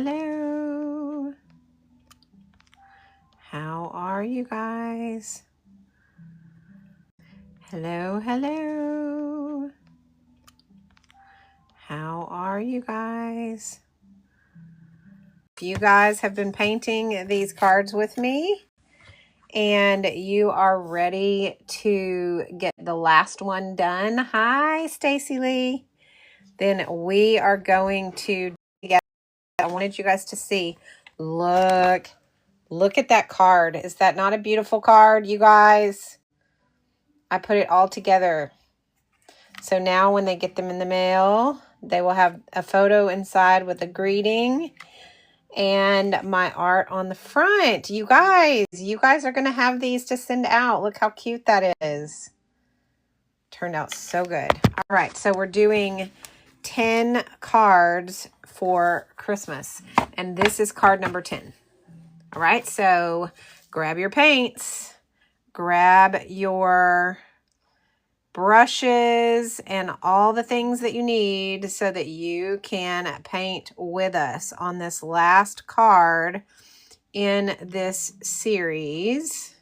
hello. How are you guys? Hello, hello. How are you guys? If you guys have been painting these cards with me and you are ready to get the last one done, hi, Stacy Lee, then we are going to get, I wanted you guys to see, look at that card. Is that not a beautiful card, you guys? I put it all together. So now when they get them in the mail, they will have a photo inside with a greeting and my art on the front. You guys are going to have these to send out. Look how cute that is. Turned out so good. All right, so we're doing 10 cards for Christmas, and this is card number 10. All right, so grab your paints, grab your brushes and all the things that you need so that you can paint with us on this last card in this series.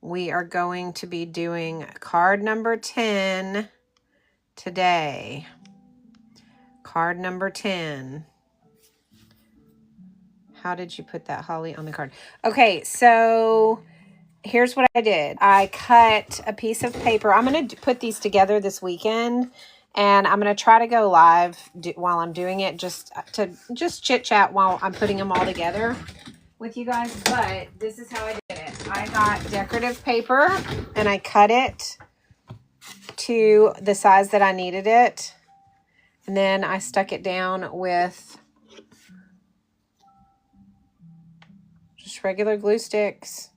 We are going to be doing card number 10 today. Card number 10. How did you put that, Holly, on the card? Okay, so here's what I did. I cut a piece of paper. I'm going to put these together this weekend, and I'm going to try to go live while I'm doing it, just chit chat while I'm putting them all together with you guys. But this is how I did it. I got decorative paper and I cut it to the size that I needed it. And then I stuck it down with just regular glue sticks,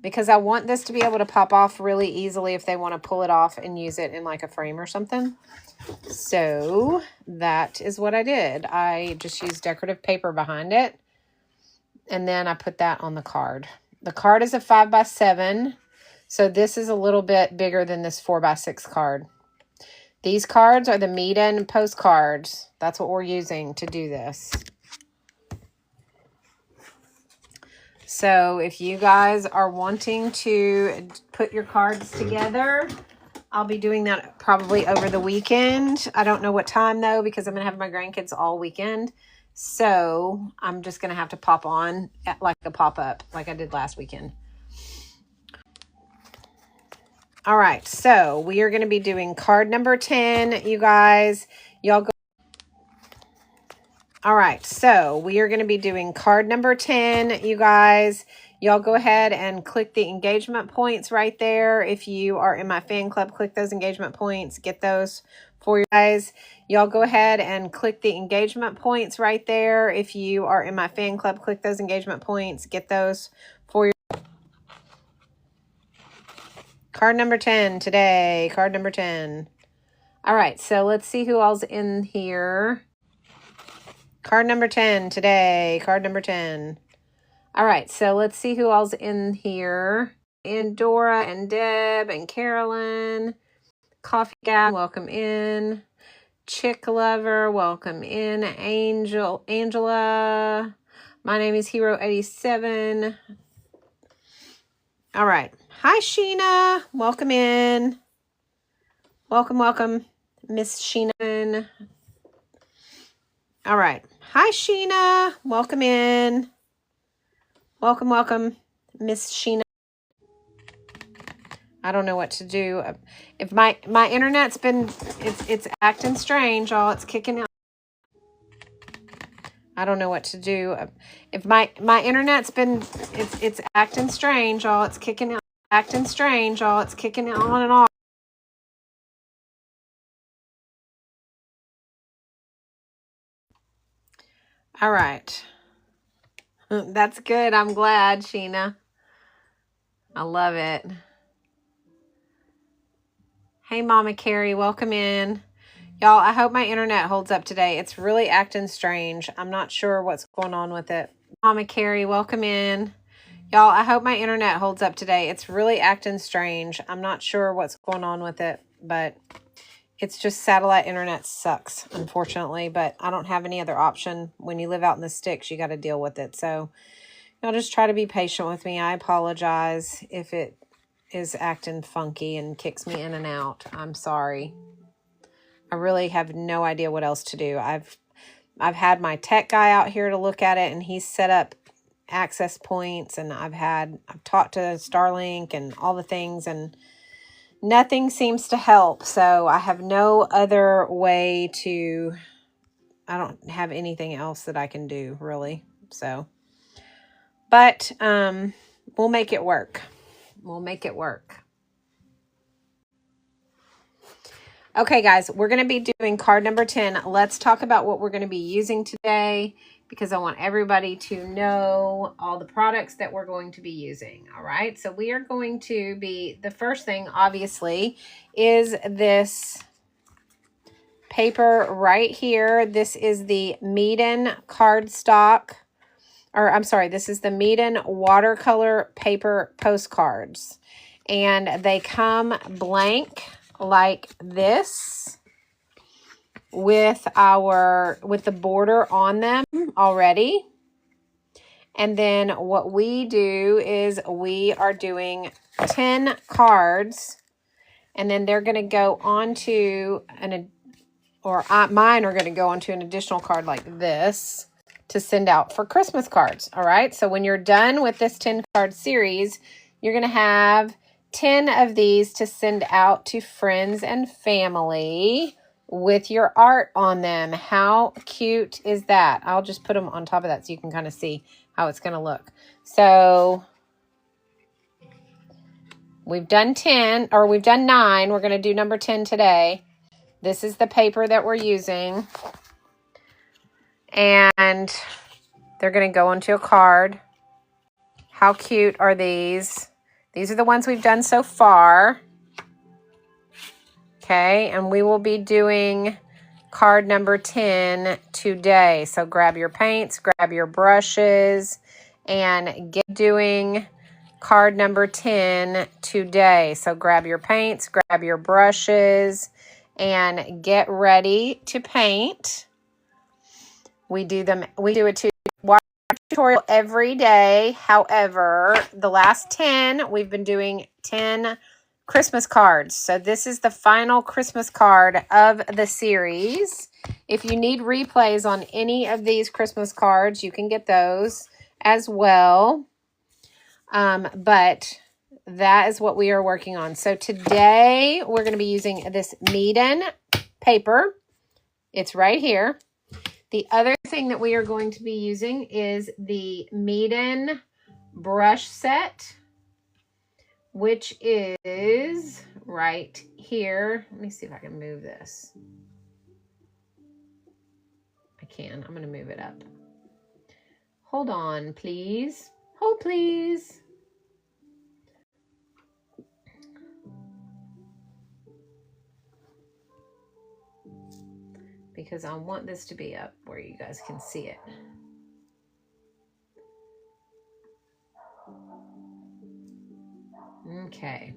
because I want this to be able to pop off really easily if they want to pull it off and use it in like a frame or something. So that is what I did. I just used decorative paper behind it. And then I put that on the card. The card is a 5x7. So this is a little bit bigger than this 4x6 card. These cards are the meet-in postcards. That's what we're using to do this. So if you guys are wanting to put your cards together, I'll be doing that probably over the weekend. I don't know what time though, because I'm going to have my grandkids all weekend. So I'm just going to have to pop on at like a pop-up like I did last weekend. All right, so we are going to be doing card number 10, you guys. Y'all go. All right, so we are going to be doing card number 10, you guys. Y'all go ahead and click the engagement points right there. If you are in my fan club, click those engagement points. Get those for you guys. Y'all go ahead and click the engagement points right there. If you are in my fan club, click those engagement points. Get those for you. Card number 10 today. Card number 10. All right, so let's see who all's in here. Card number 10 today. Card number 10. All right, so let's see who all's in here. And Dora and Deb and Carolyn. Coffee Gal, welcome in. Chick Lover, welcome in. Angela. My name is Hero87. All right. Hi, Sheena. Welcome in. Welcome, welcome, Miss Sheena. All right. Hi, Sheena. Welcome in. Welcome, welcome, Miss Sheena. I don't know what to do. If my internet's been, it's acting strange, y'all. It's kicking out. I don't know what to do. If my internet's been, it's acting strange, y'all. It's kicking out, acting strange, y'all. It's kicking on and off. All right. That's good. I'm glad, Sheena. I love it. Hey, Mama Carrie, welcome in. Y'all, I hope my internet holds up today. It's really acting strange. I'm not sure what's going on with it. Mama Carrie, welcome in. Y'all, I hope my internet holds up today. It's really acting strange. I'm not sure what's going on with it, but it's just satellite internet sucks, unfortunately, but I don't have any other option. When you live out in the sticks, you got to deal with it. So y'all just try to be patient with me. I apologize if it is acting funky and kicks me in and out. I'm sorry. I really have no idea what else to do. I've had my tech guy out here to look at it, and he's set up access points, and I've talked to Starlink and all the things, and nothing seems to help. So I have no other way to, I don't have anything else that I can do, really. So, but we'll make it work. We'll make it work. Okay, guys, we're going to be doing card number 10. Let's talk about what we're going to be using today, because I want everybody to know all the products that we're going to be using. All right, so we are going to be, the first thing, obviously, is this paper right here. This is the Meeden cardstock, or I'm sorry, this is the Meeden watercolor paper postcards. And they come blank like this with the border on them already. And then what we do is we are doing 10 cards, and then they're going to go onto mine are going to go onto an additional card like this to send out for Christmas cards. All right. So when you're done with this 10 card series, you're going to have 10 of these to send out to friends and family with your art on them. How cute is that? I'll just put them on top of that so you can kind of see how it's going to look. So we've done 10, or we've done 9. We're going to do number 10 today. This is the paper that we're using. And they're going to go onto a card. How cute are these? These are the ones we've done so far. Okay, and we will be doing card number 10 today. So grab your paints, grab your brushes, and get doing card number 10 today. So grab your paints, grab your brushes, and get ready to paint. We do a tutorial every day. However, the last 10, we've been doing 10 Christmas cards. So this is the final Christmas card of the series. If you need replays on any of these Christmas cards, you can get those as well. But that is what we are working on. So today we're going to be using this Meeden paper. It's right here. The other thing that we are going to be using is the Meeden brush set, which is right here. Let me see if I can move this. I can. I'm going to move it up. Hold on, please. Hold, please. Because I want this to be up where you guys can see it. Okay.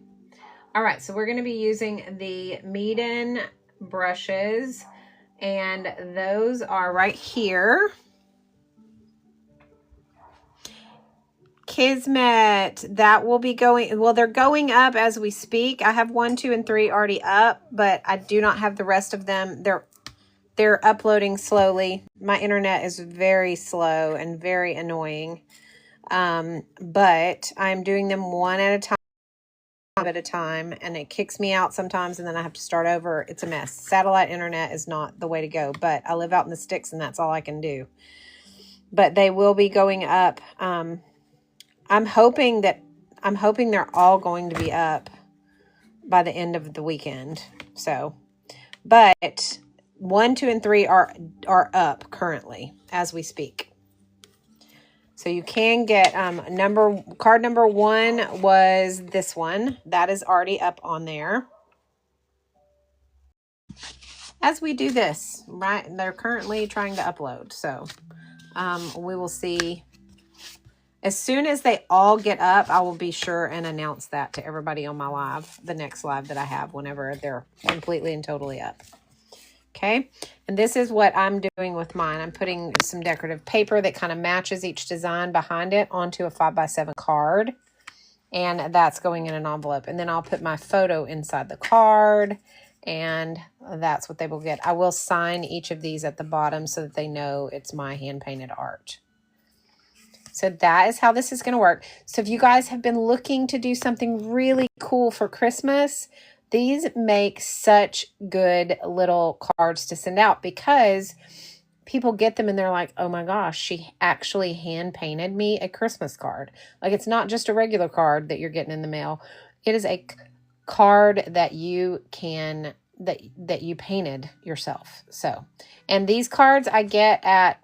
All right, so we're going to be using the Meeden brushes, and those are right here. Kismet, that will be going, well, they're going up as we speak. I have 1, 2, and 3 already up, but I do not have the rest of them. They're uploading slowly. My internet is very slow and very annoying. But I'm doing them one at a time, and it kicks me out sometimes, and then I have to start over. It's a mess. Satellite internet is not the way to go, but I live out in the sticks, and that's all I can do. But they will be going up. I'm hoping they're all going to be up by the end of the weekend. So, but 1, 2, and 3 are up currently as we speak. So you can get card number 1 was this one. That is already up on there. As we do this, right? They're currently trying to upload. So we will see. As soon as they all get up, I will be sure and announce that to everybody on my live, the next live that I have whenever they're completely and totally up. Okay, and this is what I'm doing with mine. I'm putting some decorative paper that kind of matches each design behind it onto a 5x7 card. And that's going in an envelope. And then I'll put my photo inside the card. And that's what they will get. I will sign each of these at the bottom so that they know it's my hand-painted art. So that is how this is going to work. So if you guys have been looking to do something really cool for Christmas, these make such good little cards to send out because people get them and they're like, oh my gosh, she actually hand painted me a Christmas card. Like, it's not just a regular card that you're getting in the mail. It is a card that you can, that you painted yourself. So, and these cards I get at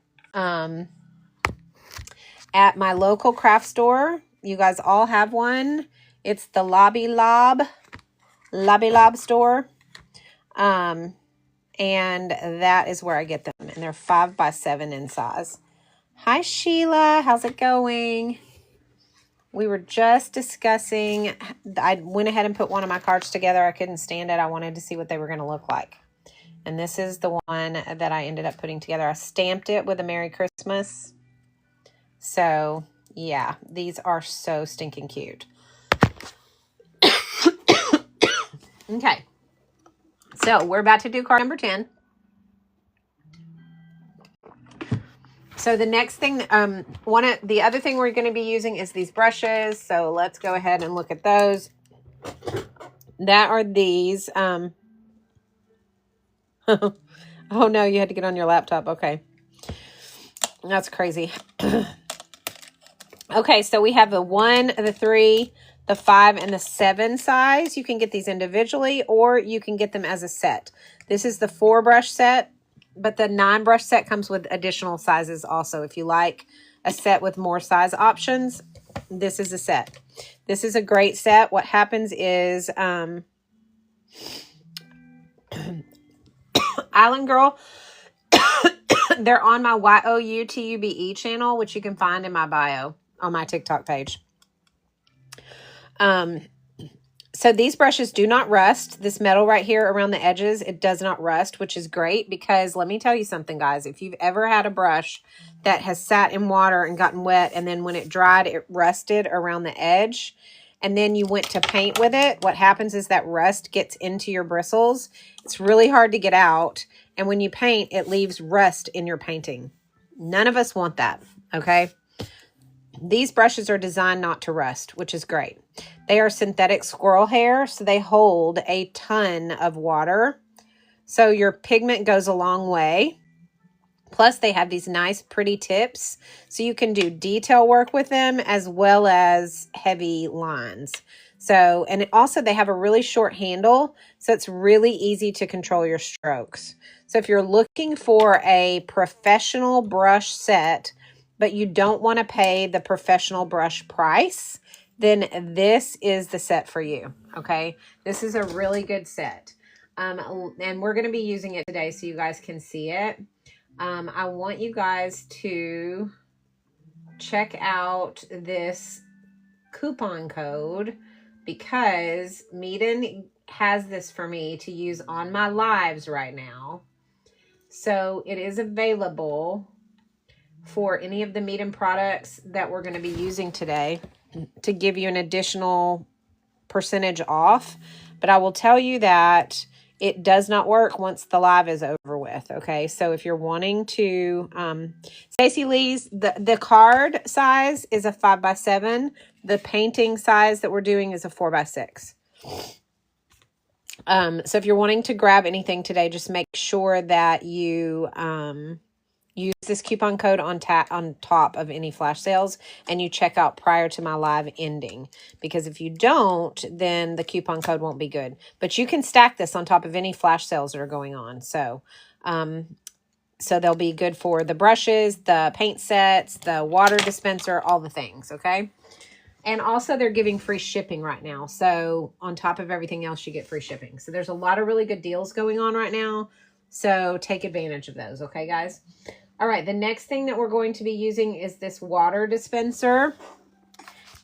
my local craft store. You guys all have one. It's the Lobby Lob store. And that is where I get them. And they're 5x7 in size. Hi, Sheila. How's it going? We were just discussing, I went ahead and put one of my cards together. I couldn't stand it. I wanted to see what they were going to look like. And this is the one that I ended up putting together. I stamped it with a Merry Christmas. So, yeah, these are so stinking cute. Okay. So, we're about to do card number 10. So the next thing, the other thing we're going to be using is these brushes. So let's go ahead and look at those. That are these. Oh no, you had to get on your laptop. Okay. That's crazy. Okay, so we have the 1, the 3, the 5, and the 7 size. You can get these individually or you can get them as a set. This is the 4 brush set. But the 9 brush set comes with additional sizes also. If you like a set with more size options, this is a set. This is a great set. What happens is Island Girl, they're on my YOUTUBE channel, which you can find in my bio on my TikTok page. So these brushes do not rust. This metal right here around the edges, it does not rust, which is great because let me tell you something, guys. If you've ever had a brush that has sat in water and gotten wet, and then when it dried, it rusted around the edge, and then you went to paint with it, what happens is that rust gets into your bristles. It's really hard to get out, and when you paint, it leaves rust in your painting. None of us want that, okay? These brushes are designed not to rust, which is great. They are synthetic squirrel hair, so they hold a ton of water. So your pigment goes a long way. Plus, they have these nice, pretty tips, so you can do detail work with them as well as heavy lines. So, and also they have a really short handle, so it's really easy to control your strokes. So if you're looking for a professional brush set, but you don't want to pay the professional brush price, then this is the set for you, okay? This is a really good set. And we're going to be using it today so you guys can see it. I want you guys to check out this coupon code because Meeden has this for me to use on my lives right now. So it is available for any of the Meeden products that we're going to be using today to give you an additional percentage off. But I will tell you that it does not work once the live is over with. Okay. So if you're wanting to, Stacey Lee's, the card size is a 5x7. The painting size that we're doing is a 4x6. So if you're wanting to grab anything today, just make sure that you, use this coupon code on top of any flash sales and you check out prior to my live ending. Because if you don't, then the coupon code won't be good. But you can stack this on top of any flash sales that are going on. So, so they'll be good for the brushes, the paint sets, the water dispenser, all the things, okay? And also they're giving free shipping right now. So on top of everything else, you get free shipping. So there's a lot of really good deals going on right now. So take advantage of those, okay, guys? All right, the next thing that we're going to be using is this water dispenser.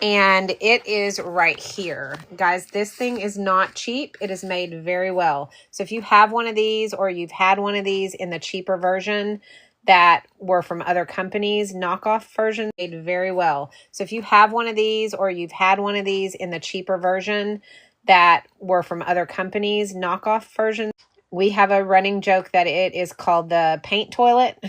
And it is right here. Guys, this thing is not cheap. It is made very well. So if you have one of these or you've had one of these in the cheaper version that were from other companies, knockoff version, made very well. So if you have one of these or you've had one of these in the cheaper version that were from other companies, knockoff version, we have a running joke that it is called the paint toilet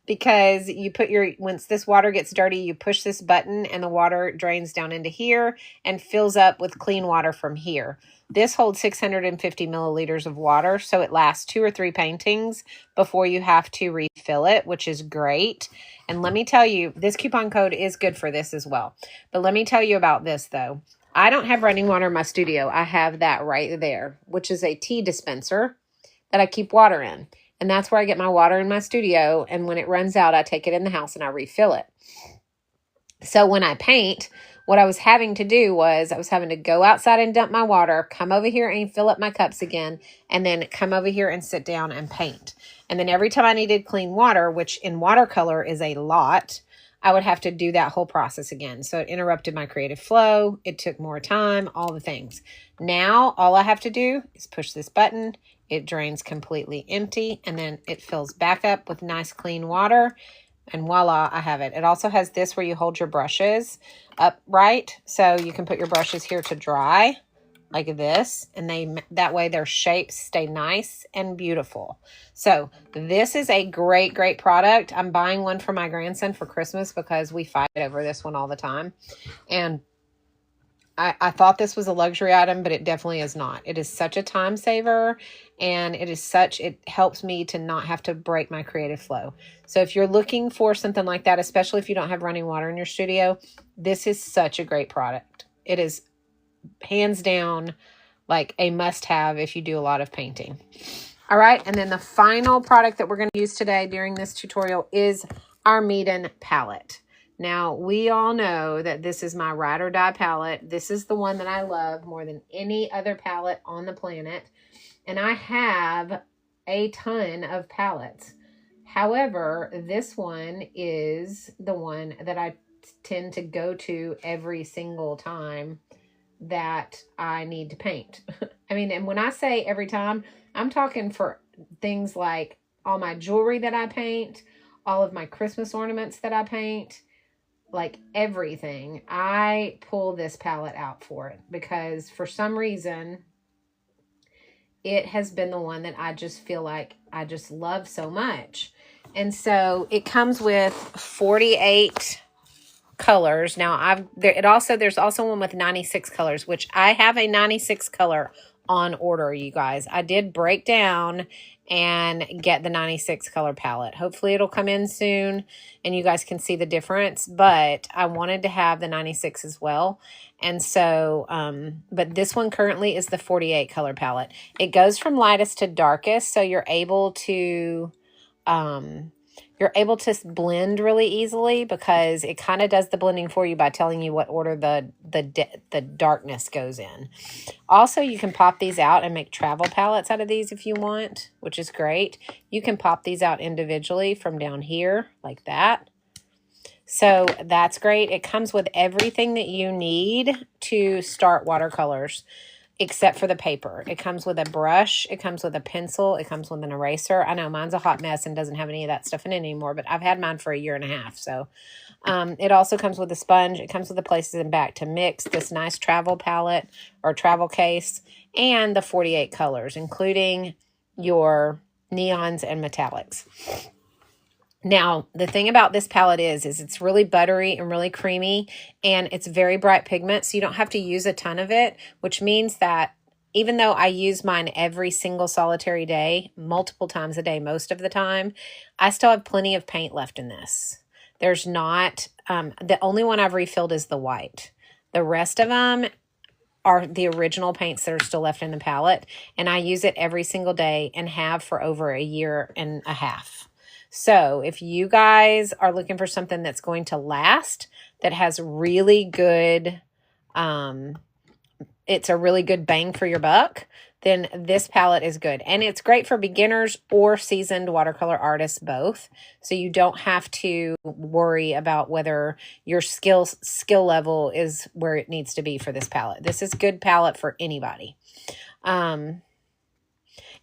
because you put once this water gets dirty, you push this button and the water drains down into here and fills up with clean water from here. This holds 650 milliliters of water, so it lasts 2 or 3 paintings before you have to refill it, which is great. And let me tell you, this coupon code is good for this as well. But let me tell you about this though. I don't have running water in my studio. I have that right there, which is a tea dispenser that I keep water in. And that's where I get my water in my studio. And when it runs out, I take it in the house and I refill it. So when I paint, what I was having to do was I was having to go outside and dump my water, come over here and fill up my cups again, and then come over here and sit down and paint. And then every time I needed clean water, which in watercolor is a lot, I would have to do that whole process again. So it interrupted my creative flow. It took more time, all the things. Now, all I have to do is push this button. It drains completely empty, and then it fills back up with nice clean water. And voila, I have it. It also has this where you hold your brushes upright. So you can put your brushes here to dry like this. And that way their shapes stay nice and beautiful. So this is a great, great product. I'm buying one for my grandson for Christmas because we fight over this one all the time. And I thought this was a luxury item, but it definitely is not. It is such a time saver, and it helps me to not have to break my creative flow. So if you're looking for something like that, especially if you don't have running water in your studio, this is such a great product. It is hands down like a must-have if you do a lot of painting. All right, and then the final product that we're going to use today during this tutorial is our Meeden palette. Now, we all know that this is my ride or die palette. This is the one that I love more than any other palette on the planet. And I have a ton of palettes. However, this one is the one that I tend to go to every single time that I need to paint. I mean, and when I say every time, I'm talking for things like all my jewelry that I paint, all of my Christmas ornaments that I paint, like everything. I pull this palette out for it because for some reason it has been the one that I just feel like I just love so much. And so it comes with 48 colors. Now there's also one with 96 colors, which I have a 96 color on order, you guys. I did break down and get the 96 color palette. Hopefully it'll come in soon and you guys can see the difference, but I wanted to have the 96 as well. And so, but this one currently is the 48 color palette. It goes from lightest to darkest, so you're able to blend really easily because it kind of does the blending for you by telling you what order the darkness goes in. Also, you can pop these out and make travel palettes out of these if you want, which is great. You can pop these out individually from down here like that. So that's great. It comes with everything that you need to start watercolors, except for the paper. It comes with a brush, it comes with a pencil, it comes with an eraser. I know mine's a hot mess and doesn't have any of that stuff in it anymore, but I've had mine for 1.5 years. So it also comes with a sponge. It comes with the places and back to mix this nice travel palette or travel case and the 48 colors, including your neons and metallics. Now, the thing about this palette is it's really buttery and really creamy, and it's very bright pigment, so you don't have to use a ton of it, which means that even though I use mine every single solitary day, multiple times a day most of the time, I still have plenty of paint left in this. There's not, the only one I've refilled is the white. The rest of them are the original paints that are still left in the palette, and I use it every single day and have for over 1.5 years. So if you guys are looking for something that's going to last, that has really good, it's a really good bang for your buck, then this palette is good. And it's great for beginners or seasoned watercolor artists both. So you don't have to worry about whether your skill level is where it needs to be for this palette. This is good palette for anybody.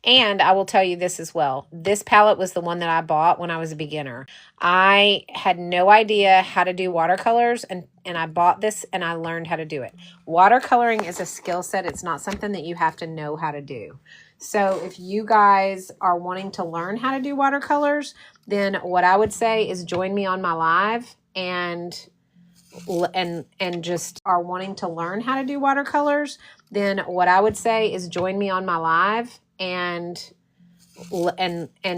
And I will tell you this as well. This palette was the one that I bought when I was a beginner. I had no idea how to do watercolors, and I bought this and I learned how to do it. Watercoloring is a skill set. It's not something that you have to know how to do. So if you guys are wanting to learn how to do watercolors, then what I would say is join me on my live and just are wanting to learn how to do watercolors, then what I would say is join me on my live and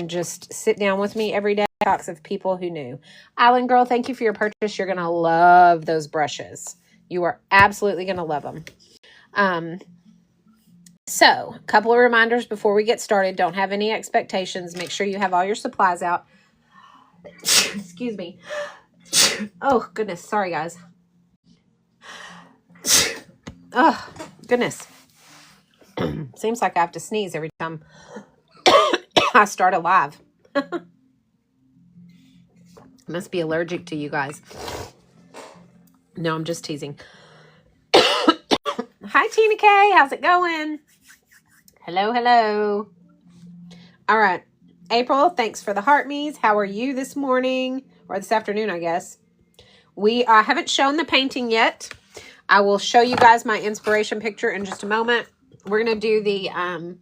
just sit down with me every day. Talks of people who knew. Island Girl, thank you for your purchase. You're going to love those brushes. You are absolutely going to love them. So a couple of reminders before we get started. Don't have any expectations. Make sure you have all your supplies out. Excuse me. Oh, goodness. Sorry, guys. Oh, goodness. Seems like I have to sneeze every time I start a live. Must be allergic to you guys. No, I'm just teasing. Hi, Tina K. How's it going? Hello, hello. All right. April, thanks for the heart me's. How are you this morning? Or this afternoon, I guess. We haven't shown the painting yet. I will show you guys my inspiration picture in just a moment. We're going to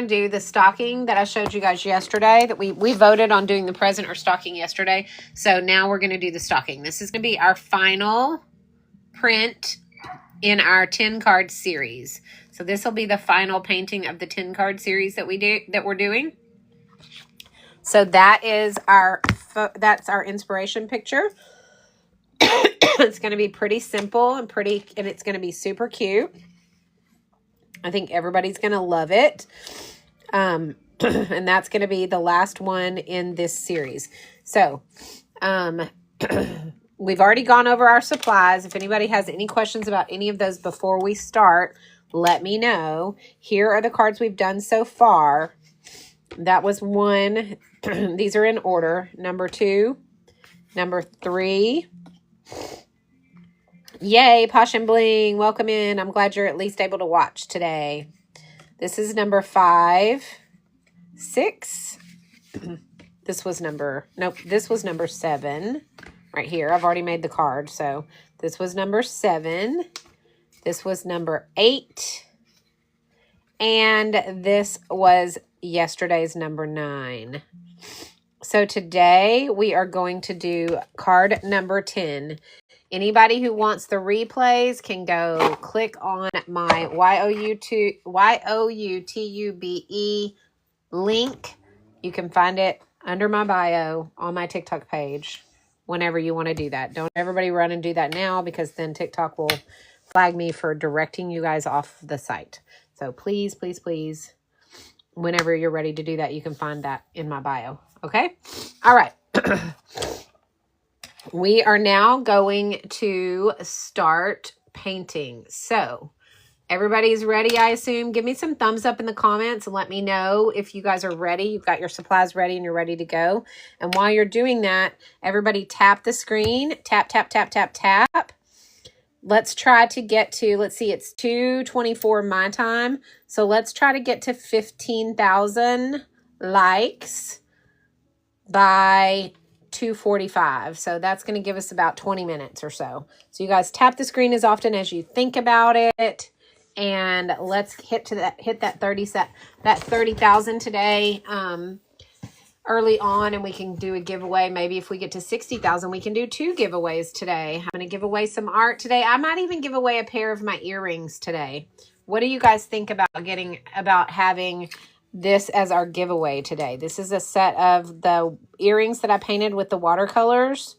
do the stocking that I showed you guys yesterday, that we voted on doing the present or stocking yesterday. So now we're going to do the stocking. This is going to be our final print in our 10 card series. So this will be the final painting of the 10 card series that we're doing. So that's our inspiration picture. It's going to be pretty simple and it's going to be super cute. I think everybody's going to love it. And that's going to be the last one in this series. So, we've already gone over our supplies. If anybody has any questions about any of those before we start, let me know. Here are the cards we've done so far. That was 1. These are in order. Number 2, number 3. Yay, Posh and Bling. Welcome in. I'm glad you're at least able to watch today. This is number 5. 6. This was number 7 right here. I've already made the card. So this was number 7. This was number 8. And this was yesterday's number 9. So today we are going to do card number 10. Anybody who wants the replays can go click on my YOUTUBE link. You can find it under my bio on my TikTok page whenever you want to do that. Don't everybody run and do that now, because then TikTok will flag me for directing you guys off the site. So please, please, please, whenever you're ready to do that, you can find that in my bio. Okay? All right. We are now going to start painting. So everybody's ready, I assume. Give me some thumbs up in the comments and let me know if you guys are ready. You've got your supplies ready and you're ready to go. And while you're doing that, everybody tap the screen. Tap, tap, tap, tap, tap. Let's try to get to, let's see, it's 2:24 my time. So let's try to get to 15,000 likes by 2:45. So that's going to give us about 20 minutes or so. So you guys tap the screen as often as you think about it, and let's hit that 30,000 today early on, and we can do a giveaway. Maybe if we get to 60,000, we can do 2 giveaways today. I'm going to give away some art today. I might even give away a pair of my earrings today. What do you guys think about having this as our giveaway today? This is a set of the earrings that I painted with the watercolors.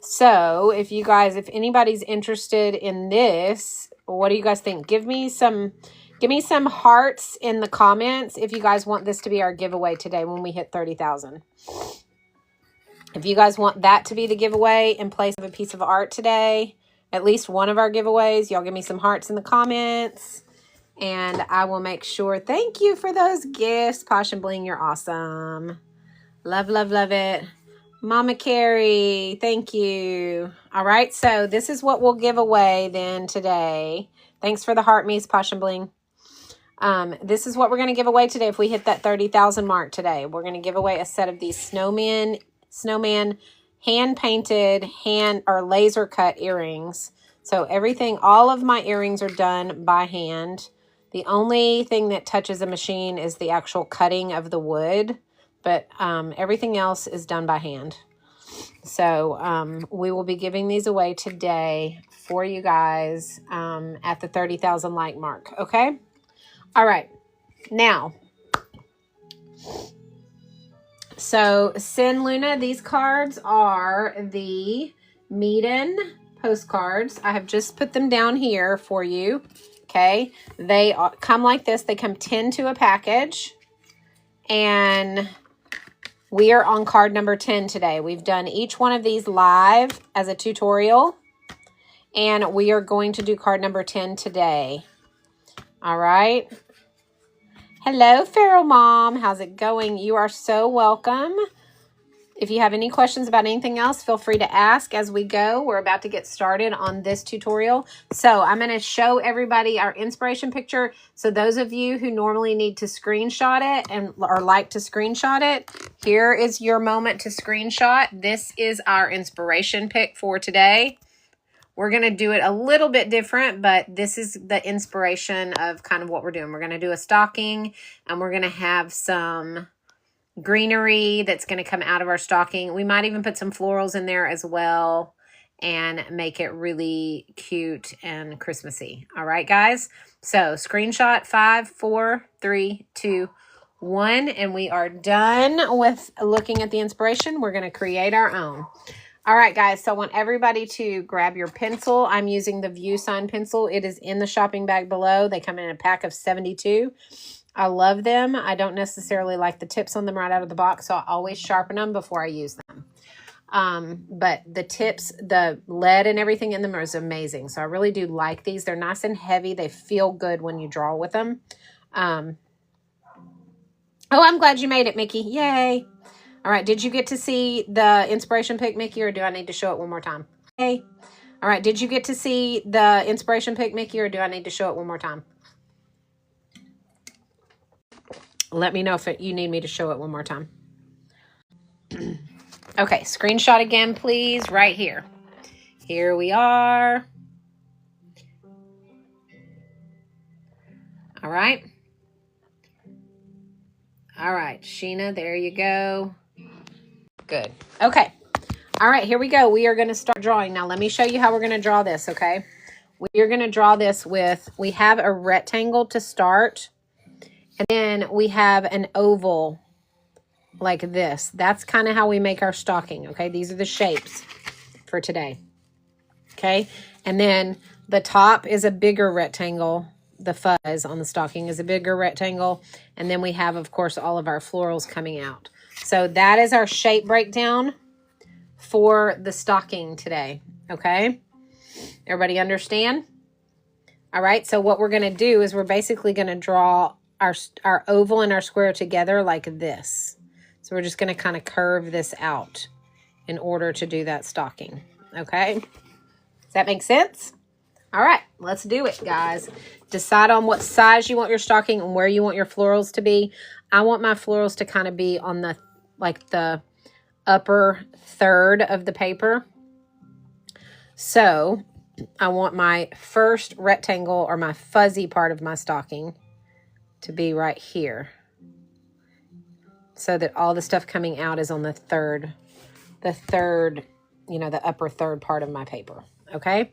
So if anybody's interested in this, what do you guys think? Give me some hearts in the comments if you guys want this to be our giveaway today when we hit 30,000. If you guys want that to be the giveaway in place of a piece of art today, at least one of our giveaways, y'all give me some hearts in the comments. And I will make sure, thank you for those gifts. Posh and Bling, you're awesome. Love, love, love it. Mama Carrie, thank you. All right, so this is what we'll give away then today. Thanks for the heart me's, Posh and Bling. This is what we're going to give away today if we hit that 30,000 mark today. We're going to give away a set of these snowman hand-painted, or laser cut earrings. So everything, all of my earrings are done by hand. The only thing that touches a machine is the actual cutting of the wood, but everything else is done by hand. So we will be giving these away today for you guys at the 30,000 like mark, okay? All right, now, so Sin Luna, these cards are the Meeden postcards. I have just put them down here for you, okay? They come like this. They come 10 to a package, and we are on card number 10 today. We've done each one of these live as a tutorial, and we are going to do card number 10 today. All right. Hello, Feral Mom. How's it going? You are so welcome. If you have any questions about anything else, feel free to ask as we go. We're about to get started on this tutorial. So I'm going to show everybody our inspiration picture. So those of you who normally need to screenshot it or like to screenshot it, here is your moment to screenshot. This is our inspiration pic for today. We're going to do it a little bit different, but this is the inspiration of kind of what we're doing. We're going to do a stocking, and we're going to have some greenery that's going to come out of our stocking. We might even put some florals in there as well and make it really cute and Christmassy. All right, guys? So screenshot 5, 4, 3, 2, 1, and we are done with looking at the inspiration. We're going to create our own. All right, guys, so I want everybody to grab your pencil. I'm using the View Sign pencil. It is in the shopping bag below. They come in a pack of 72. I love them. I don't necessarily like the tips on them right out of the box, so I always sharpen them before I use them. But the tips, the lead and everything in them is amazing. So I really do like these. They're nice and heavy. They feel good when you draw with them. Oh, I'm glad you made it, Mickey. Yay. All right, did you get to see the inspiration pic, Mickey, or do I need to show it one more time? Hey. All right, did you get to see the inspiration pic, Mickey, or do I need to show it one more time? Let me know if you need me to show it one more time. Okay, screenshot again, please, right here. Here we are. All right. All right, Sheena, there you go. Good. Okay. All right, here we go. We are going to start drawing. Now, let me show you how we're going to draw this, okay? We are going to draw this with, we have a rectangle to start, and then we have an oval like this. That's kind of how we make our stocking, okay? These are the shapes for today, okay? And then the top is a bigger rectangle. The fuzz on the stocking is a bigger rectangle. And then we have, of course, all of our florals coming out. So that is our shape breakdown for the stocking today, okay? Everybody understand? All right, so what we're going to do is we're basically going to draw our oval and our square together like this. So we're just going to kind of curve this out in order to do that stocking, okay? Does that make sense? All right, let's do it, guys. Decide on what size you want your stocking and where you want your florals to be. I want my florals to kind of be on the, like the upper third of the paper. So I want my first rectangle or my fuzzy part of my stocking to be right here, so that all the stuff coming out is on the third, you know, the upper third part of my paper, okay?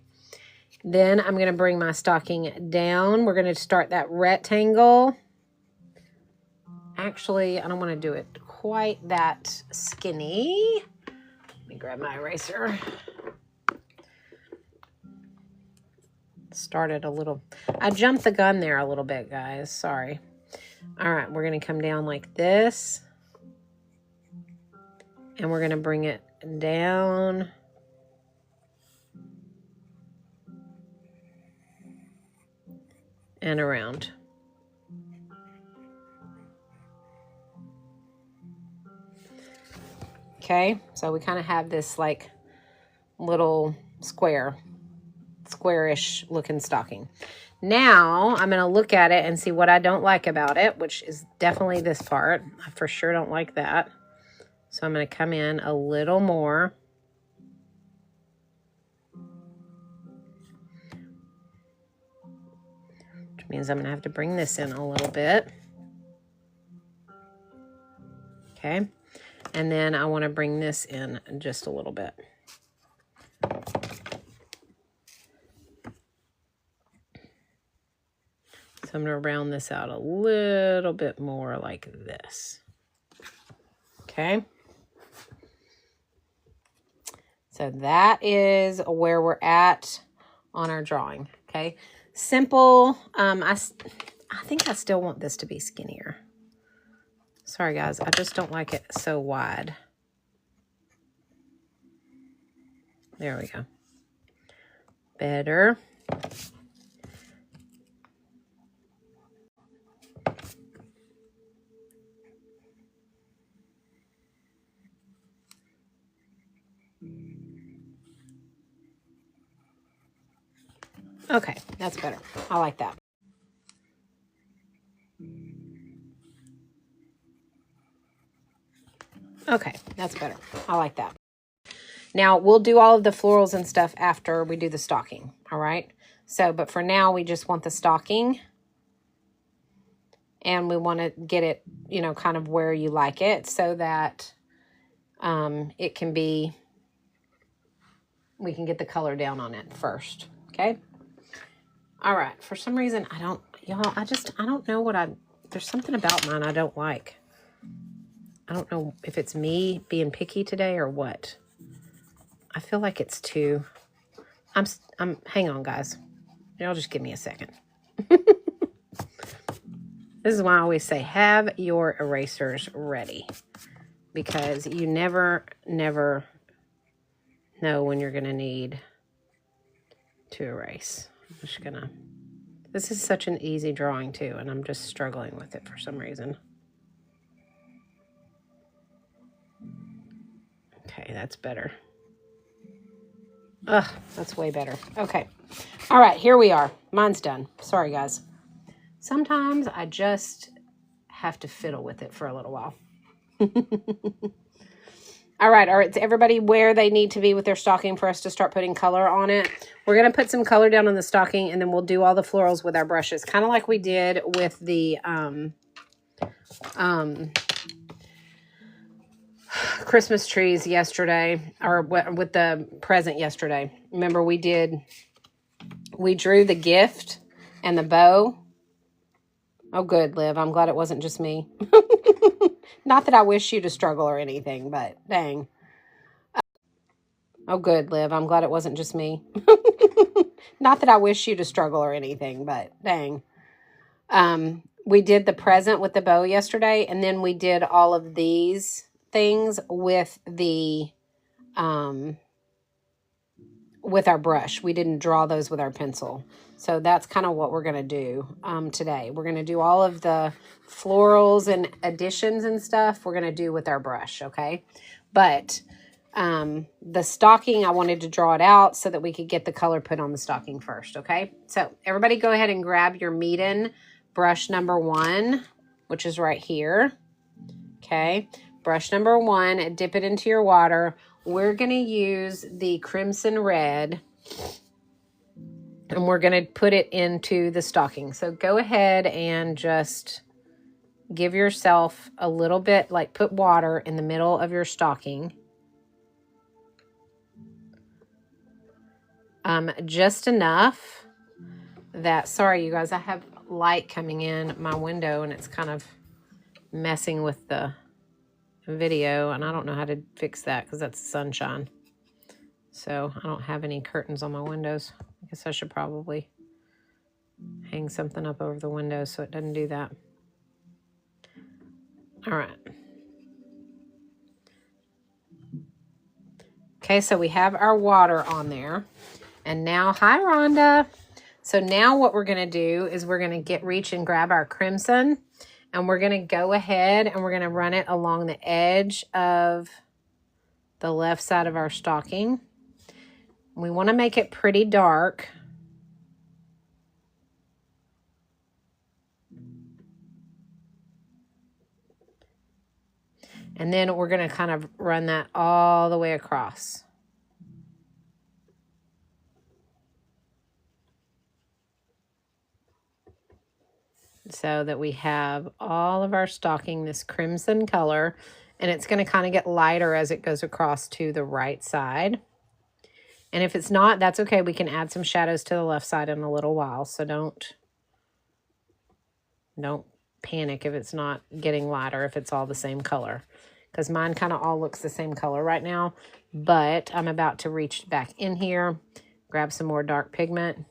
Then I'm going to bring my stocking down. We're going to start that rectangle. Actually, I don't want to do it quite that skinny. Let me grab my eraser. Started a little, I jumped the gun there a little bit, guys. Sorry. All right, we're going to come down like this. And we're going to bring it down. and around. Okay, so we kind of have this like little squarish looking stocking. Now I'm going to look at it and see what I don't like about it, which is definitely this part. I for sure don't like that. So I'm going to come in a little more. Which means I'm going to have to bring this in a little bit. Okay. And then I want to bring this in just a little bit. So I'm going to round this out a little bit more like this. Okay. So that is where we're at on our drawing. Okay. Simple. I think I still want this to be skinnier. Sorry, guys. I just don't like it so wide. There we go. Better. Okay, that's better. I like that. Okay, that's better. I like that. Now, we'll do all of the florals and stuff after we do the stocking, all right? So, but for now, we just want the stocking. And we want to get it, you know, kind of where you like it so that it can be, we can get the color down on it first, okay? All right, for some reason, I don't know there's something about mine I don't like. I don't know if it's me being picky today or what. I feel like it's too, hang on, guys. Y'all just give me a second. This is why I always say, have your erasers ready. Because you never know when you're going to need to erase. I'm just going to, this is such an easy drawing too, and I'm just struggling with it for some reason. Okay, that's better. Ugh, that's way better. Okay. All right, here we are. Mine's done. Sorry, guys. Sometimes I just have to fiddle with it for a little while. All right, to everybody where they need to be with their stocking for us to start putting color on it. We're going to put some color down on the stocking, and then we'll do all the florals with our brushes, kind of like we did with the Christmas trees yesterday, or with the present yesterday. Remember, we drew the gift and the bow. Oh, good, Liv. I'm glad it wasn't just me. Not that I wish you to struggle or anything, but dang. Oh, good, Liv. I'm glad it wasn't just me. Not that I wish you to struggle or anything, but dang. We did the present with the bow yesterday, and then we did all of these things with the with our brush. We didn't draw those with our pencil. So that's kind of what we're going to do today. We're going to do all of the florals and additions and stuff we're going to do with our brush, okay? But the stocking, I wanted to draw it out so that we could get the color put on the stocking first, okay? So everybody go ahead and grab your Meeden brush number 1, which is right here, okay? Brush number 1, dip it into your water. We're going to use the crimson red, and we're going to put it into the stocking. So go ahead and just give yourself a little bit, like put water in the middle of your stocking. Just enough that, sorry you guys, I have light coming in my window and it's kind of messing with the video, and I don't know how to fix that because that's sunshine. So I don't have any curtains on my windows. I guess I should probably hang something up over the window so it doesn't do that. All right. Okay, so we have our water on there. And now, hi Rhonda. So now what we're going to do is we're going to reach and grab our crimson, and we're going to go ahead and we're going to run it along the edge of the left side of our stocking. We want to make it pretty dark. And then we're going to kind of run that all the way across. So that we have all of our stocking this crimson color, and it's going to kind of get lighter as it goes across to the right side. And if it's not, that's okay. We can add some shadows to the left side in a little while. So don't panic if it's not getting lighter, if it's all the same color. Because mine kind of all looks the same color right now. But I'm about to reach back in here, grab some more dark pigment,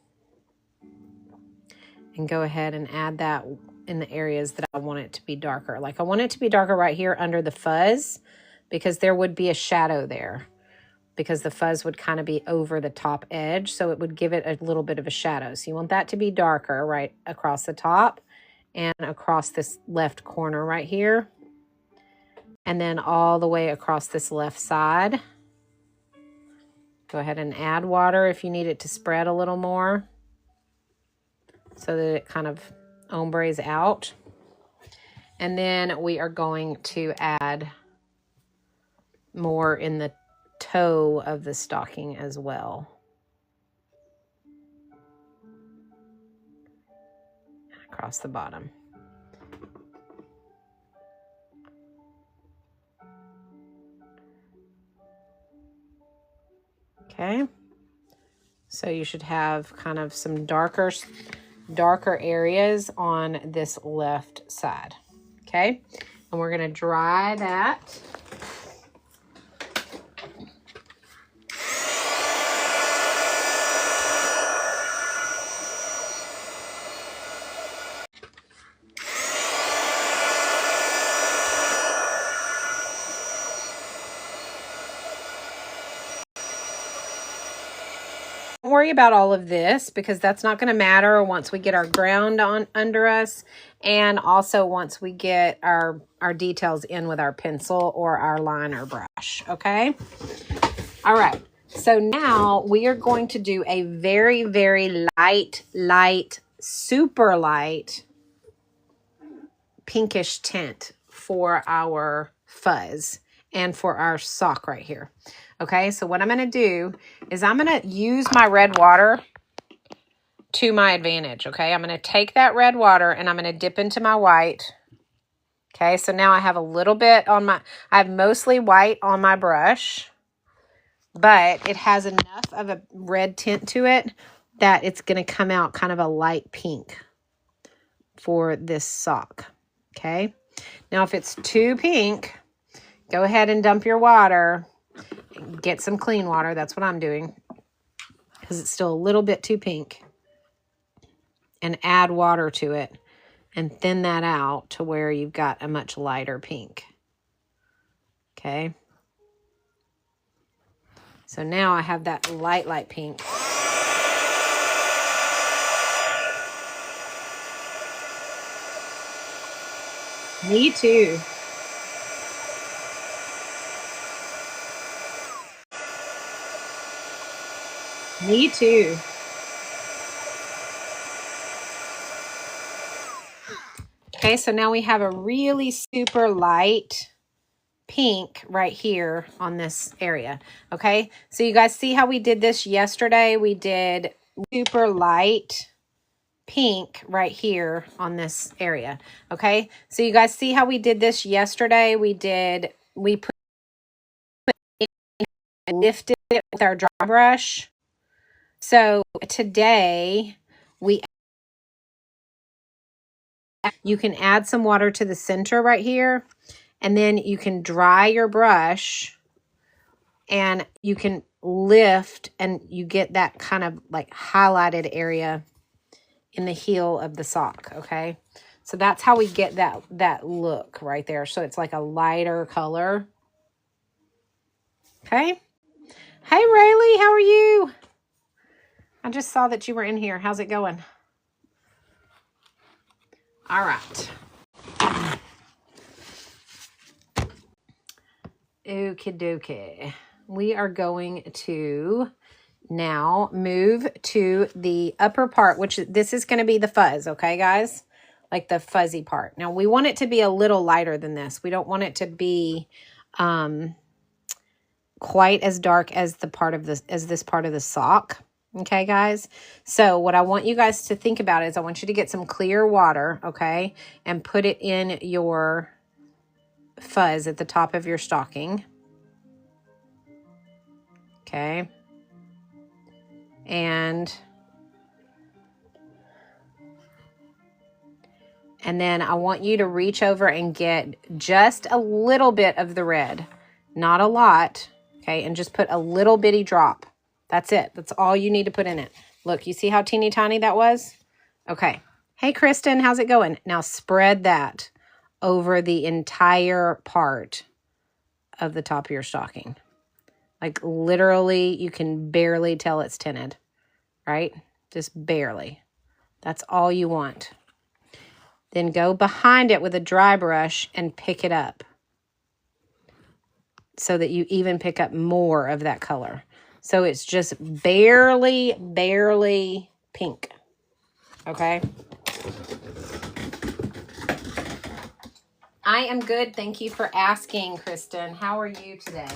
and go ahead and add that in the areas that I want it to be darker. Like I want it to be darker right here under the fuzz, because there would be a shadow there, because the fuzz would kind of be over the top edge. So it would give it a little bit of a shadow. So you want that to be darker right across the top and across this left corner right here. And then all the way across this left side. Go ahead and add water if you need it to spread a little more, so that it kind of ombres out. And then we are going to add more in the toe of the stocking as well. Across the bottom. Okay. So you should have kind of some darker areas on this left side. Okay. And we're going to dry that. Don't worry about all of this, because that's not going to matter once we get our ground on under us, and also once we get our details in with our pencil or our liner brush. Okay. All right. So now we are going to do a very, very light, super light pinkish tint for our fuzz and for our sock right here. Okay, so what I'm going to do is I'm going to use my red water to my advantage. Okay, I'm going to take that red water and I'm going to dip into my white. Okay, so now I have a little bit on I have mostly white on my brush, but it has enough of a red tint to it that it's going to come out kind of a light pink for this sock. Okay, now if it's too pink, go ahead and dump your water. Get some clean water. That's what I'm doing, because it's still a little bit too pink. And add water to it and thin that out to where you've got a much lighter pink. Okay. So now I have that light pink. Me too. Me too. Okay, so now we have a really super light pink right here on this area. Okay, so you guys see how we did this yesterday? We did super light pink right here on this area. Okay, so you guys see how we did this yesterday? We put and lifted it with our dry brush. So today you can add some water to the center right here, and then you can dry your brush and you can lift, and you get that kind of like highlighted area in the heel of the sock. Okay, so that's how we get that look right there. So it's like a lighter color. Okay. Hey Rayleigh, how are you? I just saw that you were in here. How's it going? All right. Okie dokie. We are going to now move to the upper part, which this is going to be the fuzz, okay, guys? Like the fuzzy part. Now, we want it to be a little lighter than this. We don't want it to be quite as dark as the part of this part of the sock. Okay, guys? So what I want you guys to think about is I want you to get some clear water, okay? And put it in your fuzz at the top of your stocking. Okay. And then I want you to reach over and get just a little bit of the red. Not a lot. Okay, and just put a little bitty drop. That's it. That's all you need to put in it. Look, you see how teeny tiny that was? Okay. Hey, Kristen, how's it going? Now spread that over the entire part of the top of your stocking. Like literally, you can barely tell it's tinted, right? Just barely. That's all you want. Then go behind it with a dry brush and pick it up so that you even pick up more of that color. So it's just barely pink. Okay? I am good. Thank you for asking, Kristen. How are you today?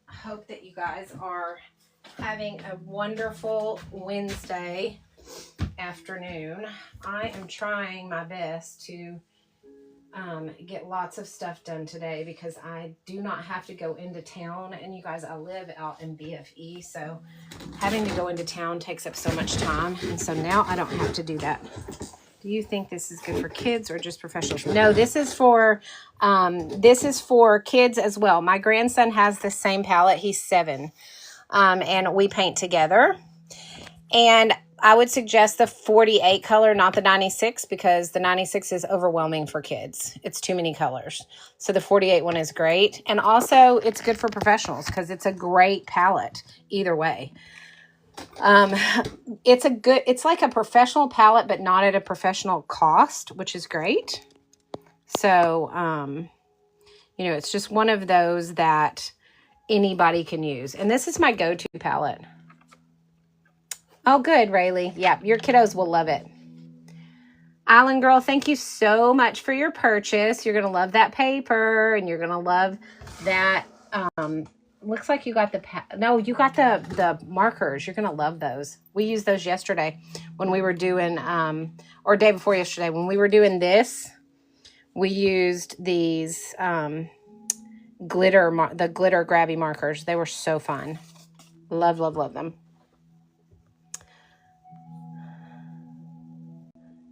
I hope that you guys are having a wonderful Wednesday afternoon. I am trying my best to get lots of stuff done today because I do not have to go into town. And you guys, I live out in BFE, so having to go into town takes up so much time. And so now I don't have to do that. Do you think this is good for kids or just professionals? No, this is for kids as well. My grandson has the same palette. He's 7. And we paint together. And I would suggest the 48 color, not the 96, because the 96 is overwhelming for kids. It's too many colors. So the 48 one is great. And also it's good for professionals because it's a great palette either way. It's like a professional palette, but not at a professional cost, which is great. So, it's just one of those that anybody can use. And this is my go-to palette. Oh, good, Rayleigh. Yeah, your kiddos will love it. Island Girl, thank you so much for your purchase. You're going to love that paper, and you're going to love that. Looks like you got you got the markers. You're going to love those. We used those yesterday when we were doing, or day before yesterday, when we were doing this, we used these the glitter grabby markers. They were so fun. Love, love, love them.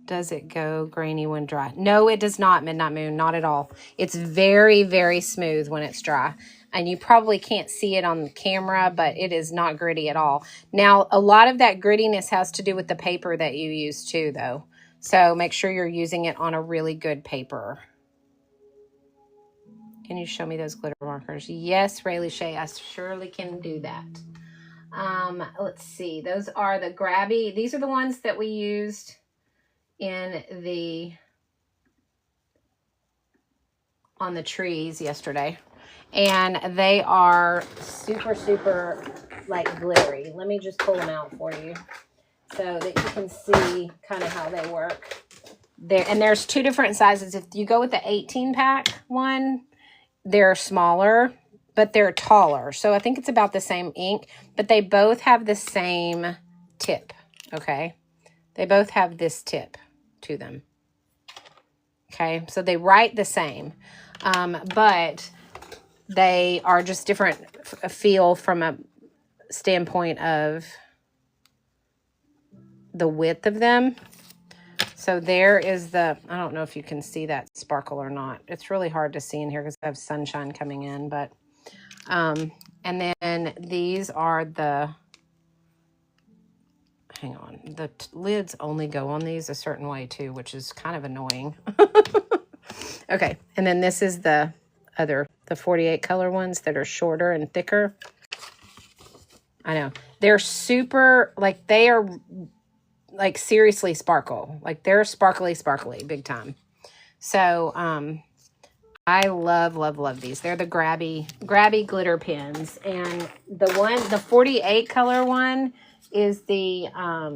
Does it go grainy when dry? No, it does not, Midnight Moon. Not at all. It's very, very smooth when it's dry. And you probably can't see it on the camera, but it is not gritty at all. Now, a lot of that grittiness has to do with the paper that you use too, though. So make sure you're using it on a really good paper. Can you show me those glitter markers? Yes, Rayleigh Shay, I surely can do that. Let's see. Those are the grabby. These are the ones that we used on the trees yesterday, and they are super, super like glittery. Let me just pull them out for you so that you can see kind of how they work there. And there's 2 different sizes. If you go with the 18 pack one, they're smaller, but they're taller. So I think it's about the same ink, but they both have the same tip. Okay. They both have this tip to them. Okay, so they write the same, but they are just different feel from a standpoint of the width of them. So there is I don't know if you can see that sparkle or not. It's really hard to see in here because I have sunshine coming in, but, and then these are hang on, the lids only go on these a certain way too, which is kind of annoying. Okay, and then this is the 48 color ones that are shorter and thicker. I know. They're super, like, they are, like, seriously sparkle. Like, they're sparkly, big time. So, I love, love, love these. They're the grabby glitter pens. And the 48 color one is they're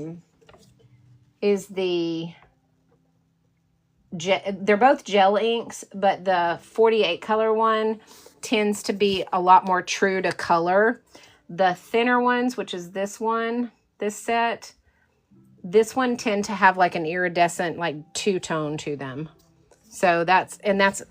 both gel inks, but the 48 color one tends to be a lot more true to color. The thinner ones, which is this one, this set, this one tend to have like an iridescent, like two-tone to them. So that's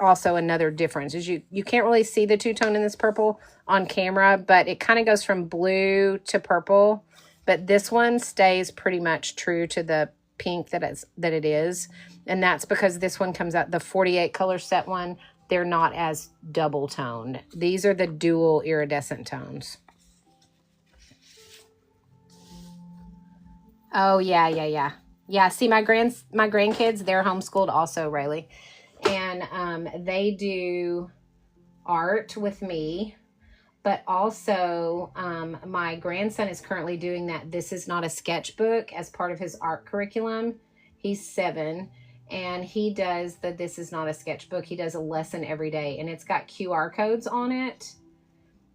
also another difference is you can't really see the two-tone in this purple on camera, but it kind of goes from blue to purple. But this one stays pretty much true to the pink that it is. And that's because this one comes out, the 48 color set one, they're not as double toned. These are the dual iridescent tones. Oh, yeah. Yeah, see, my grandkids, they're homeschooled also, Rayleigh. And they do art with me. But also, my grandson is currently doing that This Is Not a Sketchbook as part of his art curriculum. He's 7, and he does the This Is Not a Sketchbook. He does a lesson every day, and it's got QR codes on it.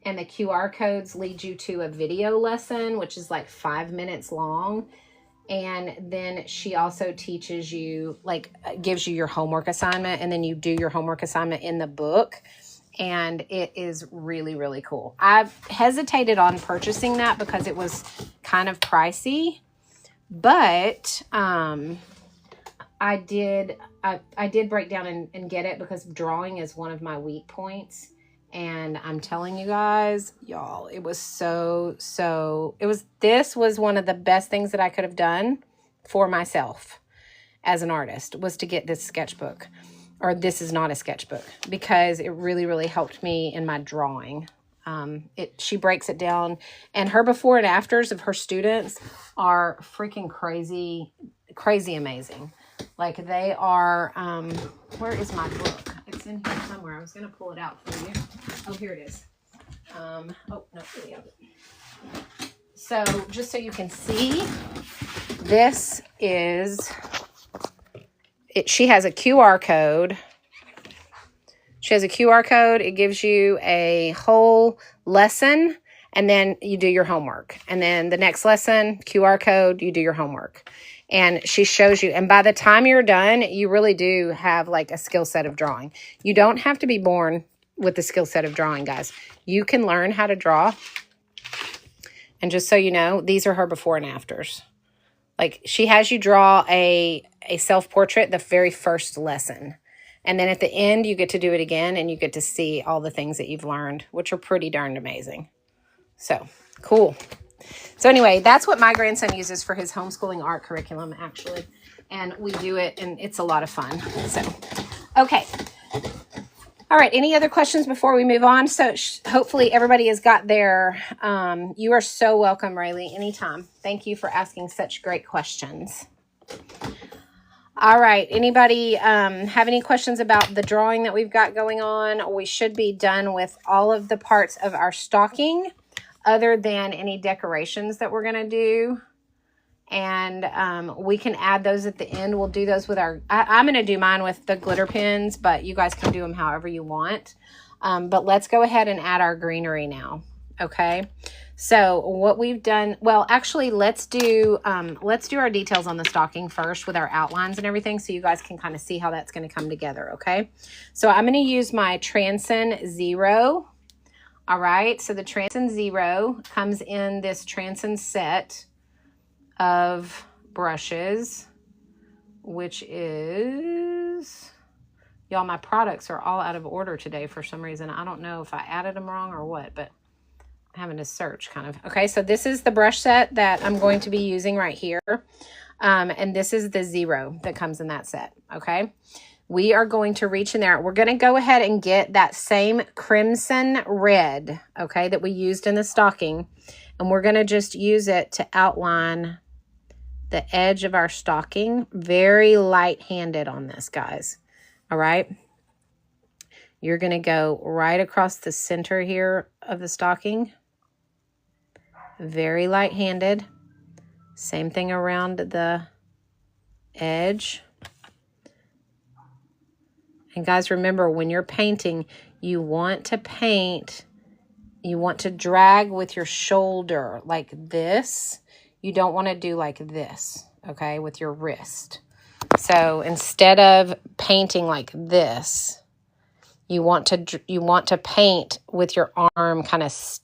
And the QR codes lead you to a video lesson, which is like 5 minutes long. And then she also teaches you, like, gives you your homework assignment, and then you do your homework assignment in the book. And it is really, really cool. I've hesitated on purchasing that because it was kind of pricey, but I did break down and get it because drawing is one of my weak points. And I'm telling you guys, y'all, it was this was one of the best things that I could have done for myself as an artist, was to get this sketchbook, or This Is Not a Sketchbook, because it really, really helped me in my drawing. She breaks it down, and her before and afters of her students are freaking crazy amazing. Like, they are, where is my book? It's in here somewhere. I was going to pull it out for you. Oh, here it is. Oh, no, really have it. So, just so you can see, this is, she has a QR code. She has a QR code. It gives you a whole lesson, and then you do your homework. And then the next lesson, QR code, you do your homework. And she shows you, and by the time you're done, you really do have like a skill set of drawing. You don't have to be born with the skill set of drawing, guys. You can learn how to draw. And just so you know, these are her before and afters. Like, she has you draw a self-portrait the very first lesson. And then at the end, you get to do it again, and you get to see all the things that you've learned, which are pretty darned amazing. So, cool. So anyway, that's what my grandson uses for his homeschooling art curriculum, actually. And we do it, and it's a lot of fun. So, okay. All right, any other questions before we move on? So hopefully everybody has got their, you are so welcome, Rayleigh, anytime. Thank you for asking such great questions. All right, anybody have any questions about the drawing that we've got going on? We should be done with all of the parts of our stocking, other than any decorations that we're going to do. And we can add those at the end. We'll do those with our, I'm going to do mine with the glitter pens, but you guys can do them however you want. But let's go ahead and add our greenery now. Okay. So what we've done, well, actually, let's do our details on the stocking first with our outlines and everything, so you guys can kind of see how that's going to come together. Okay. So I'm going to use my Transin 0. All right, so the Transin 0 comes in this Transin set of brushes, which is, y'all, my products are all out of order today for some reason. I don't know if I added them wrong or what, but I'm having to search kind of. Okay, so this is the brush set that I'm going to be using right here. And this is the 0 that comes in that set, okay? We are going to reach in there. We're going to go ahead and get that same crimson red, okay, that we used in the stocking. And we're going to just use it to outline the edge of our stocking. Very light-handed on this, guys. All right. You're going to go right across the center here of the stocking. very light-handed. Same thing around the edge. And guys, remember, when you're painting, you want to paint, you want to drag with your shoulder like this. You don't want to do like this, okay, with your wrist. So instead of painting like this, you want to paint with your arm kind of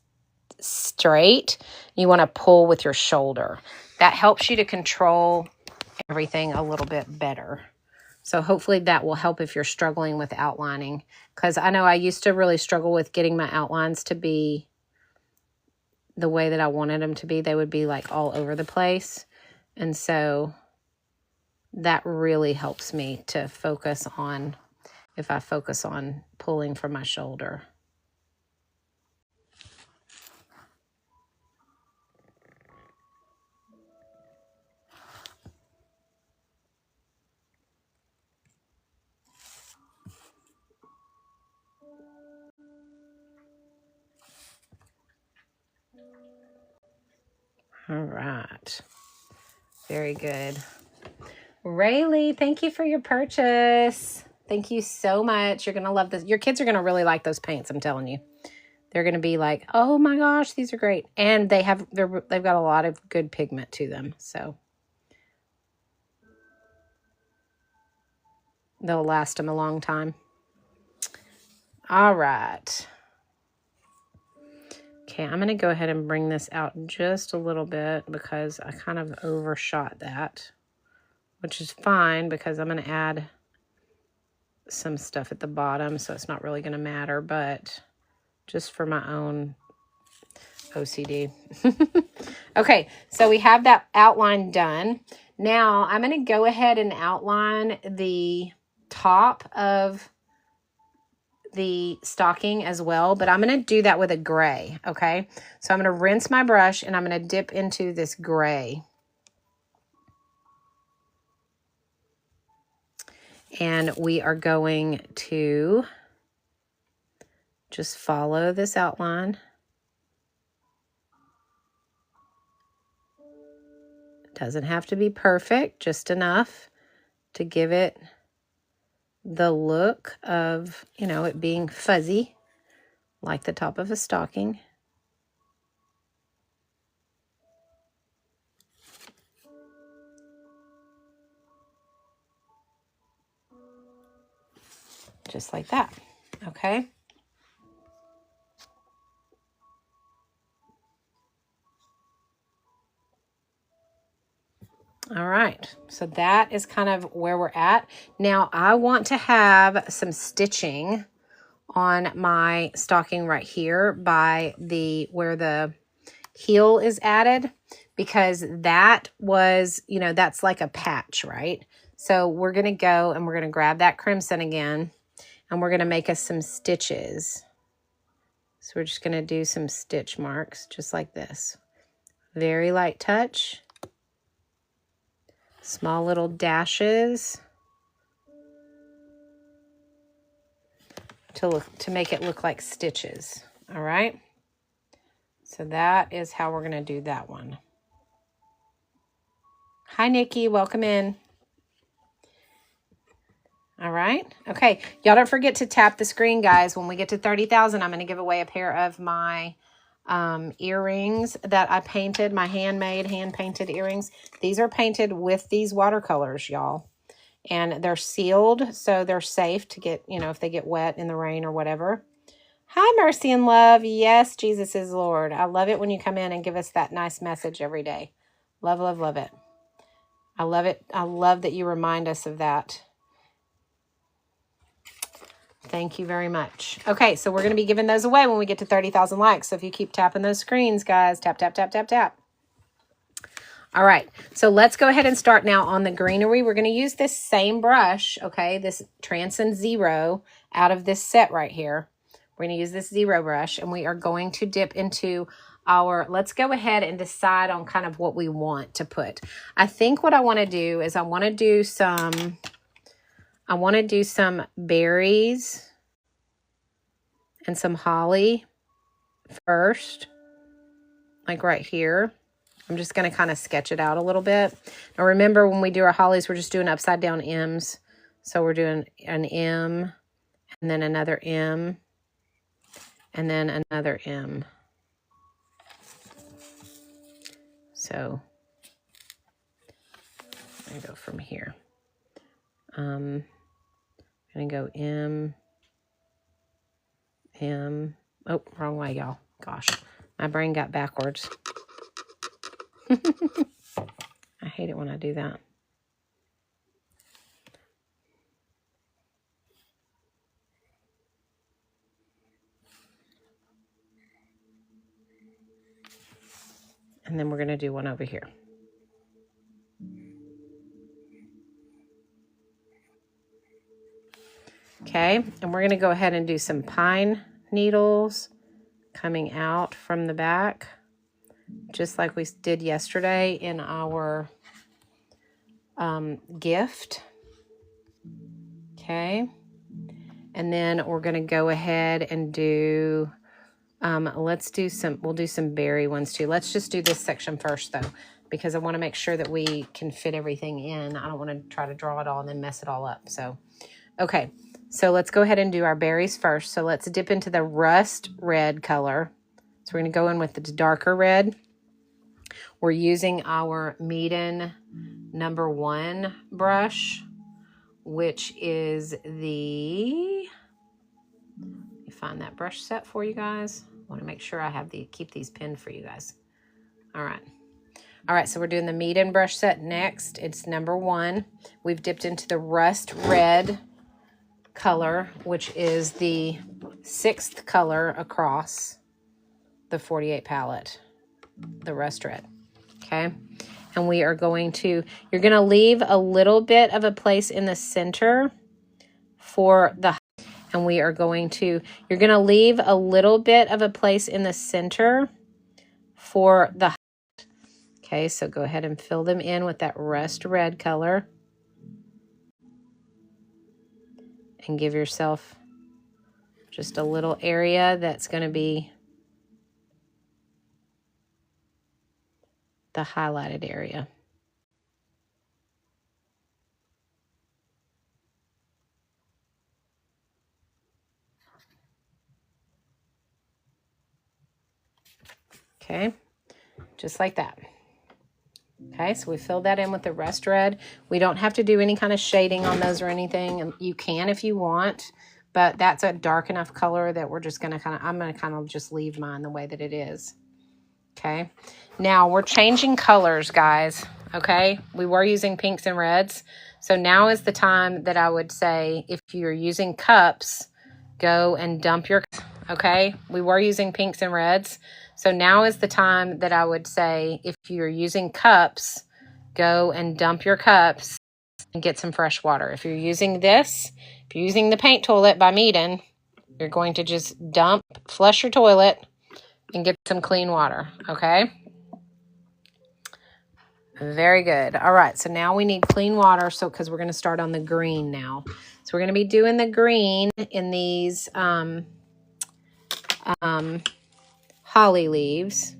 straight. You want to pull with your shoulder. That helps you to control everything a little bit better. So hopefully that will help if you're struggling with outlining, because I know I used to really struggle with getting my outlines to be the way that I wanted them to be. They would be like all over the place. And so that really helps me to focus on, if I focus on pulling from my shoulder. All right. Very good. Rayleigh, thank you for your purchase. Thank you so much. You're going to love this. Your kids are going to really like those paints, I'm telling you. They're going to be like, oh my gosh, these are great. And they've got a lot of good pigment to them. So they'll last them a long time. All right. Okay, I'm going to go ahead and bring this out just a little bit because I kind of overshot that, which is fine because I'm going to add some stuff at the bottom, so it's not really going to matter, but just for my own OCD. Okay, so we have that outline done. Now I'm going to go ahead and outline the top of the stocking as well, but I'm going to do that with a gray, okay? So I'm going to rinse my brush and I'm going to dip into this gray. And we are going to just follow this outline. Doesn't have to be perfect, just enough to give it the look of, you know, it being fuzzy, like the top of a stocking. Just like that, okay? All right, so that is kind of where we're at. Now I want to have some stitching on my stocking right here by where the heel is added, because that was, you know, that's like a patch, right? So we're going to go and we're going to grab that crimson again and we're going to make us some stitches. So we're just going to do some stitch marks just like this. Very light touch. Small little dashes to make it look like stitches. All right. So that is how we're going to do that one. Hi, Nikki. Welcome in. All right. Okay. Y'all don't forget to tap the screen, guys. When we get to 30,000, I'm going to give away a pair of my earrings that I painted, my handmade, hand-painted earrings. These are painted with these watercolors, y'all. And they're sealed, so they're safe to get, you know, if they get wet in the rain or whatever. Hi, Mercy and Love. Yes, Jesus is Lord. I love it when you come in and give us that nice message every day. Love, love, love it. I love it. I love that you remind us of that. Thank you very much. Okay, so we're going to be giving those away when we get to 30,000 likes. So if you keep tapping those screens, guys, tap, tap, tap, tap, tap. All right, so let's go ahead and start now on the greenery. We're going to use this same brush, okay, this Transcend Zero out of this set right here. We're going to use this zero brush, and we are going to dip into our, let's go ahead and decide on kind of what we want to put. I think what I want to do is I want to do some berries and some holly first. like right here. I'm just going to kind of sketch it out a little bit. Now remember, when we do our hollies, we're just doing upside down M's. So we're doing an M, and then another M, and then another M. So I'm going to go from here. I'm going to go M, M. Oh, wrong way, y'all. Gosh, my brain got backwards. I hate it when I do that. And then we're going to do one over here. Okay, and we're going to go ahead and do some pine needles coming out from the back, just like we did yesterday in our gift. Okay, and then we're going to go ahead and do, we'll do some berry ones too. Let's just do this section first though, because I want to make sure that we can fit everything in. I don't want to try to draw it all and then mess it all up. So, okay. So let's go ahead and do our berries first. So let's dip into the rust red color. So we're going to go in with the darker red. We're using our Meeden #1 brush, which is the, let me find that brush set for you guys. I want to make sure I have keep these pinned for you guys. All right. All right, so we're doing the Meeden brush set next. It's #1. We've dipped into the rust red color, which is the 6th color across the 48 palette, the rust red. Okay, and we are going to, you're going to leave a little bit of a place in the center for the, and we are going to, you're going to leave a little bit of a place in the center for the, okay, so go ahead and fill them in with that rust red color. And give yourself just a little area that's going to be the highlighted area. Okay, just like that. Okay, so we filled that in with the rust red. We don't have to do any kind of shading on those or anything. You can if you want, but that's a dark enough color that we're just going to kind of, I'm going to kind of just leave mine the way that it is. Okay, now we're changing colors, guys. Okay, we were using pinks and reds. So now is the time that I would say, if you're using cups, go and dump your, okay, we were using pinks and reds. So now is the time that I would say, if you're using cups, go and dump your cups and get some fresh water. If you're using this, if you're using the paint toilet by Meeden, you're going to just flush your toilet and get some clean water, okay? Very good. All right, so now we need clean water, so because we're going to start on the green now. So we're going to be doing the green in these holly leaves.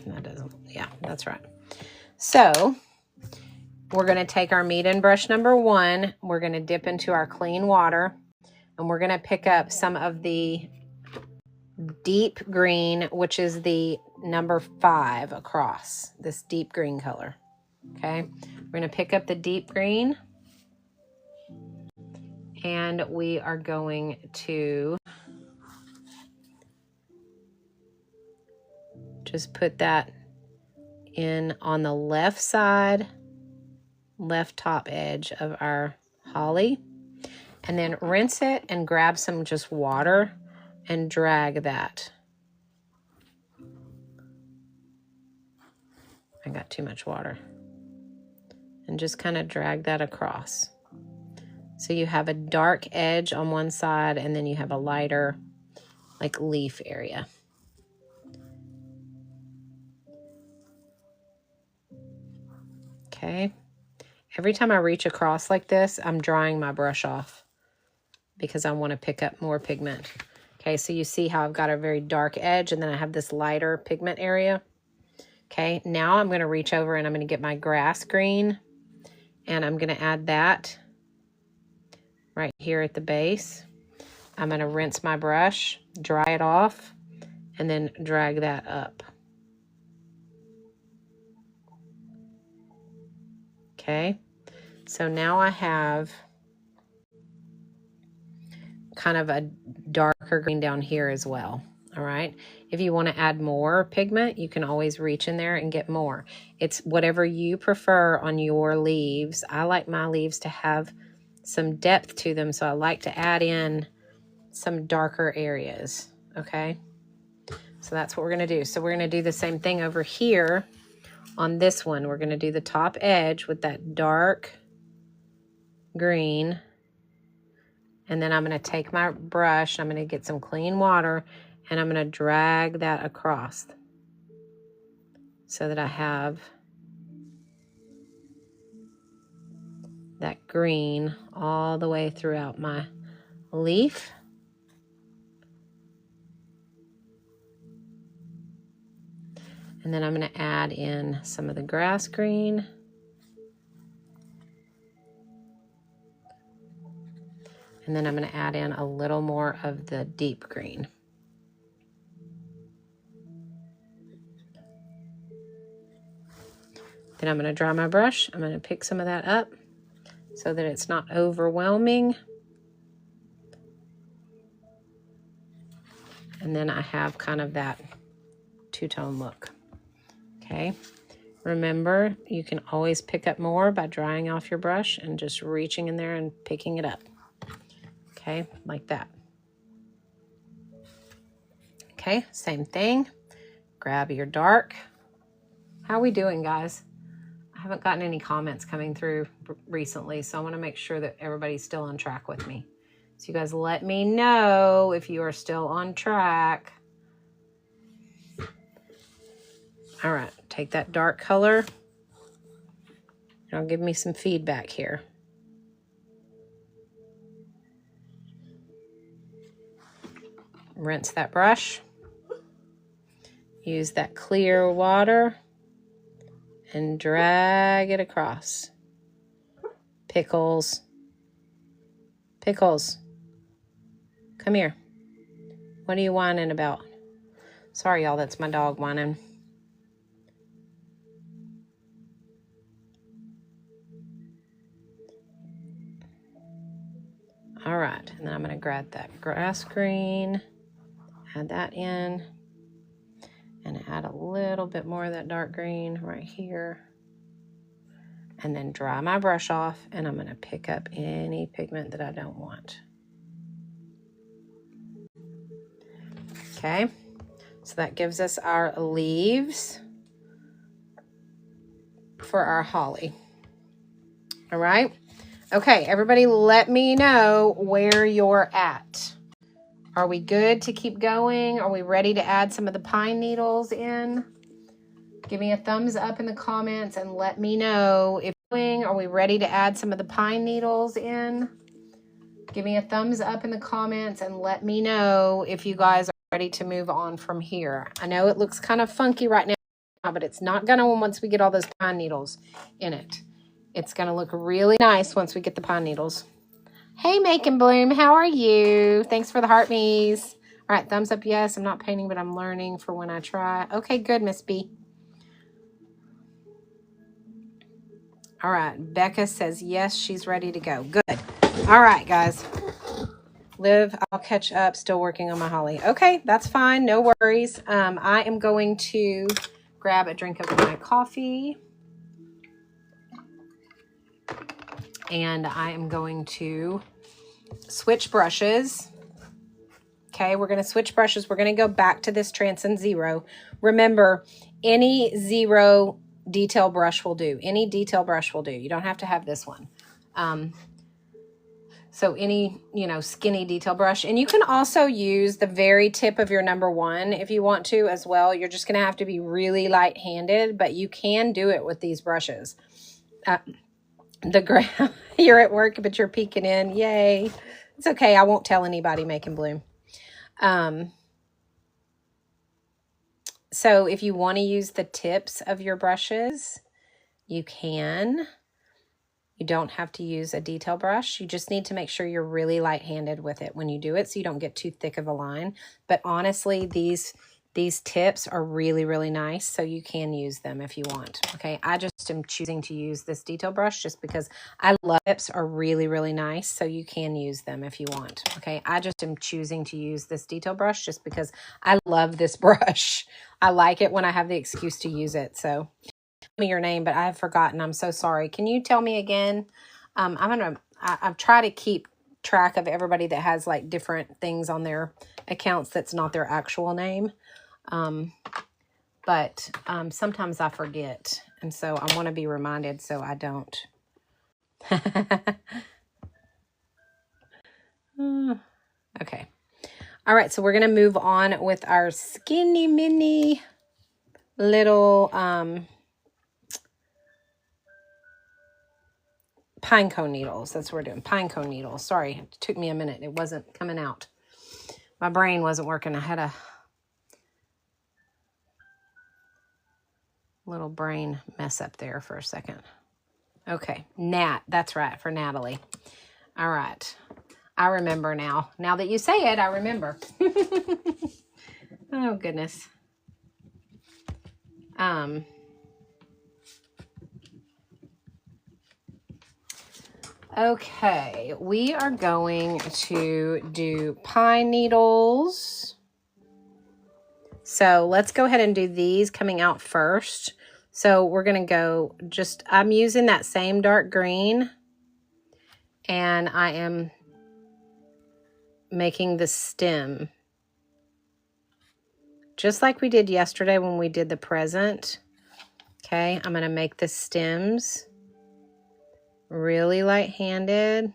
That doesn't, yeah, that's right. So we're going to take our Meeden brush #1. We're going to dip into our clean water, and we're going to pick up some of the deep green, which is the #5 across, this deep green color. Okay, we're going to pick up the deep green, and we are going to just put that in on the left side, left top edge of our holly, and then rinse it and grab some just water and drag that. I got too much water. And just kind of drag that across. So you have a dark edge on one side, and then you have a lighter, like, leaf area. Okay. Every time I reach across like this, I'm drying my brush off because I want to pick up more pigment. Okay, so you see how I've got a very dark edge and then I have this lighter pigment area. Okay, now I'm going to reach over and I'm going to get my grass green and I'm going to add that right here at the base. I'm going to rinse my brush, dry it off, and then drag that up. Okay, so now I have kind of a darker green down here as well. All right, if you want to add more pigment, you can always reach in there and get more. It's whatever you prefer on your leaves. I like my leaves to have some depth to them, so I like to add in some darker areas. Okay, so that's what we're going to do. So we're going to do the same thing over here on this one. We're going to do the top edge with that dark green. And then I'm going to take my brush, I'm going to get some clean water, and I'm going to drag that across so that I have that green all the way throughout my leaf. And then I'm going to add in some of the grass green. And then I'm going to add in a little more of the deep green. Then I'm going to dry my brush. I'm going to pick some of that up so that it's not overwhelming. And then I have kind of that two-tone look. Okay. Remember, you can always pick up more by drying off your brush and just reaching in there and picking it up. Okay, like that. Okay, same thing. Grab your dark. How are we doing, guys? I haven't gotten any comments coming through recently, so I want to make sure that everybody's still on track with me. So you guys let me know if you are still on track. All right, take that dark color. Now give me some feedback here. Rinse that brush. Use that clear water and drag it across. Pickles. Pickles. Come here. What are you whining about? Sorry, y'all, that's my dog whining. All right, and then I'm going to grab that grass green, add that in, and add a little bit more of that dark green right here. And then dry my brush off, and I'm going to pick up any pigment that I don't want. Okay, so that gives us our leaves for our holly. All right. Okay, everybody let me know where you're at. Are we good to keep going? Are we ready to add some of the pine needles in? Give me a thumbs up in the comments and let me know if are we ready to add some of the pine needles in? Give me a thumbs up in the comments and let me know if you guys are ready to move on from here. I know it looks kind of funky right now, but it's not gonna once we get all those pine needles in it. It's going to look really nice once we get the pine needles. Hey, Make and Bloom, how are you? Thanks for the heart me's. All right, thumbs up, yes. I'm not painting, but I'm learning for when I try. Okay, good, Miss B. All right, Becca says yes, she's ready to go. Good. All right, guys. Liv, I'll catch up. Still working on my holly. Okay, that's fine. No worries. I am going to grab a drink of my coffee. And I am going to switch brushes. Okay, we're going to switch brushes. We're going to go back to this Transcend Zero. Remember, any zero detail brush will do. Any detail brush will do. You don't have to have this one. So any, skinny detail brush. And you can also use the very tip of your number one if you want to as well. You're just going to have to be really light-handed, but you can do it with these brushes. You're at work, but you're peeking in. Yay. It's okay. I won't tell anybody, Make and Bloom. So if you want to use the tips of your brushes, you can. You don't have to use a detail brush. You just need to make sure you're really light-handed with it when you do it so you don't get too thick of a line. But honestly, these tips are really, really nice, so you can use them if you want. Okay, I just am choosing to use this detail brush just because I love tips are really, really nice, so you can use them if you want. Okay, I just am choosing to use this detail brush just because I love this brush. I like it when I have the excuse to use it, so me your name, but I have forgotten. I'm so sorry. Can you tell me again? I've tried to keep track of everybody that has like different things on their accounts that's not their actual name. But sometimes I forget. And so I want to be reminded so I don't. Okay. All right. So we're going to move on with our skinny mini little pine cone needles. That's what we're doing. Pine cone needles. Sorry, it took me a minute. It wasn't coming out. My brain wasn't working. I had a little brain mess up there for a second. Okay, Nat. That's right, for Natalie. All right. I remember now. Now that you say it, I remember. Oh, goodness. Okay, we are going to do pine needles. So let's go ahead and do these coming out first. So we're going to go just, I'm using that same dark green, and I am making the stem just like we did yesterday when we did the present. Okay, I'm going to make the stems really light-handed.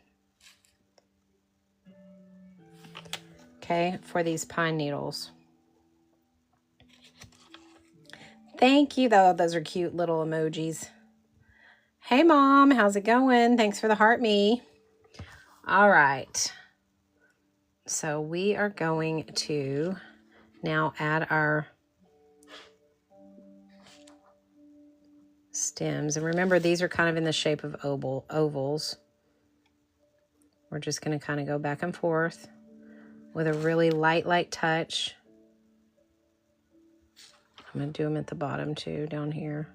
Okay, for these pine needles. Thank you, though. Those are cute little emojis. Hey, Mom. How's it going? Thanks for the heart me. All right. So we are going to now add our stems. And remember, these are kind of in the shape of ovals. We're just going to kind of go back and forth with a really light touch. I'm going to do them at the bottom too, down here.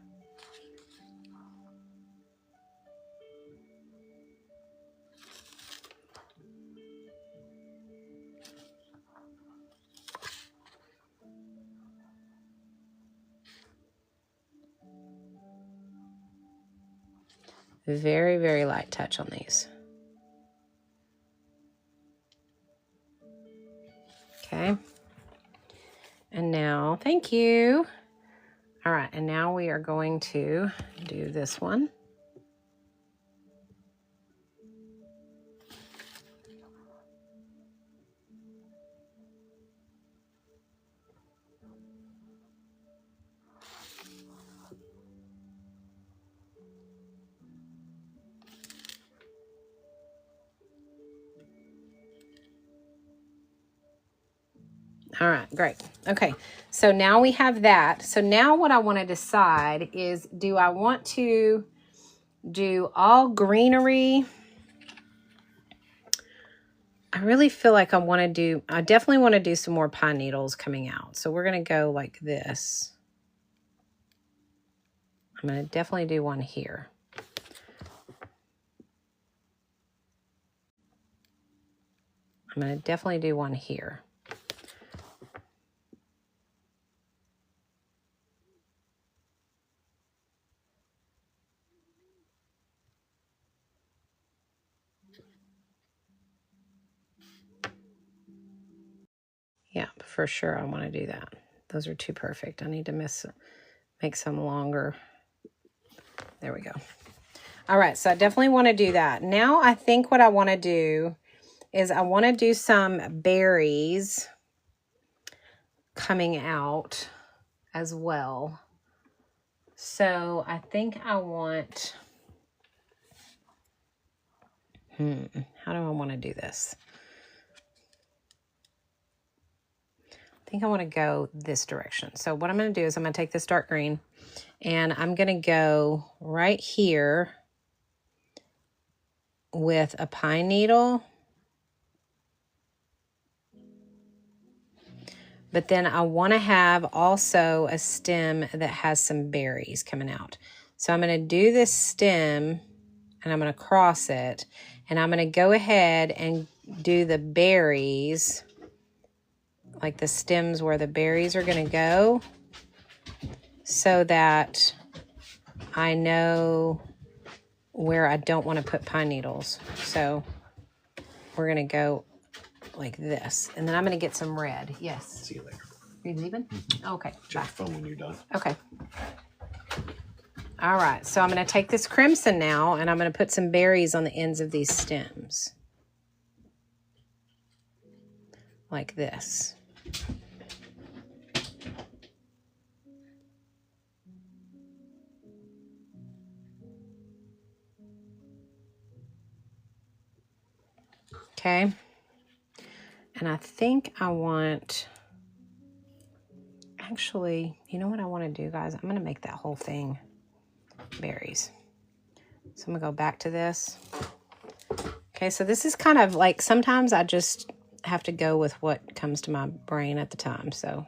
Very, very light touch on these. Okay. And now, thank you. All right, and now we are going to do this one. All right, great. Okay, so now we have that. So now what I want to decide is, do I want to do all greenery? I really feel like I definitely want to do some more pine needles coming out. So we're going to go like this. I'm going to definitely do one here. I'm going to definitely do one here. Yeah, for sure I want to do that. Those are too perfect. I need to make some longer. There we go. All right, so I definitely want to do that. Now I think what I want to do is I want to do some berries coming out as well. So I think I want, how do I want to do this? think I want to go this direction. So what I'm going to do is I'm going to take this dark green and I'm going to go right here with a pine needle. But then I want to have also a stem that has some berries coming out. So I'm going to do this stem and I'm going to cross it. And I'm going to go ahead and do the berries, like the stems where the berries are going to go, so that I know where I don't want to put pine needles. So we're going to go like this. And then I'm going to get some red. Yes. See you later. Are you leaving? Mm-hmm. Okay. Check the phone when you're done. Okay. All right. So I'm going to take this crimson now, and I'm going to put some berries on the ends of these stems. Like this. Okay. And I think I want, actually, you know what I want to do, guys? I'm going to make that whole thing berries. So I'm going to go back to this. Okay, so this is kind of like, sometimes I just have to go with what comes to my brain at the time, so.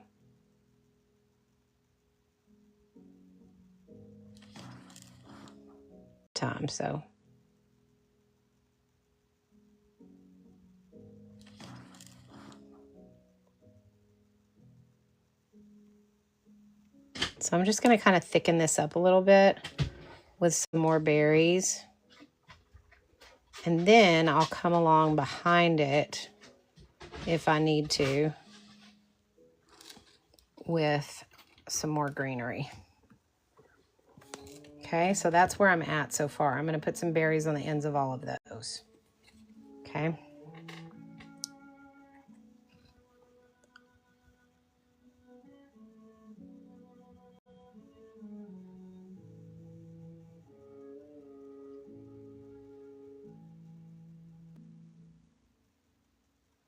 So I'm just going to kind of thicken this up a little bit with some more berries. And then I'll come along behind it if I need to with some more greenery. Okay, so that's where I'm at so far. I'm going to put some berries on the ends of all of those. Okay.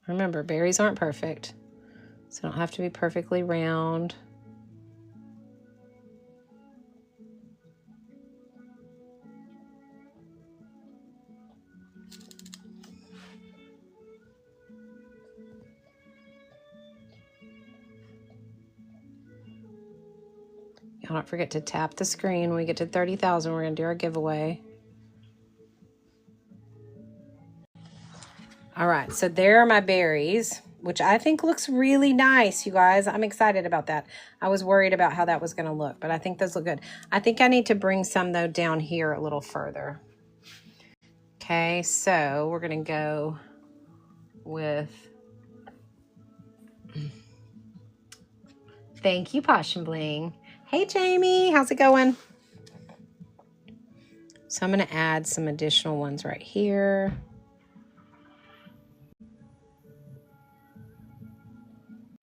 Remember, berries aren't perfect, so don't have to be perfectly round. Y'all don't forget to tap the screen. When we get to 30,000, we're going to do our giveaway. All right, so there are my berries, which I think looks really nice, you guys. I'm excited about that. I was worried about how that was going to look, but I think those look good. I think I need to bring some, though, down here a little further. Okay, so we're going to go with... Thank you, Posh and Bling. Hey, Jamie, how's it going? So I'm going to add some additional ones right here.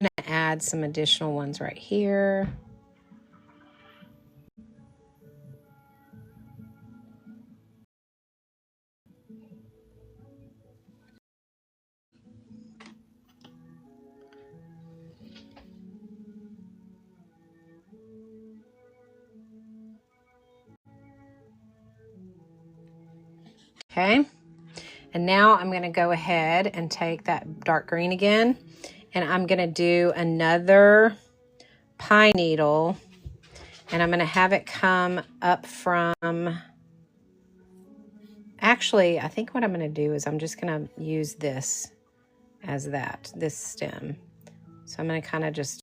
I'm going to add some additional ones right here. Okay, and now I'm going to go ahead and take that dark green again, and I'm going to do another pine needle, and I'm going to have it come up from, actually, I think what I'm going to do is I'm just going to use this as this stem. So I'm going to kind of just,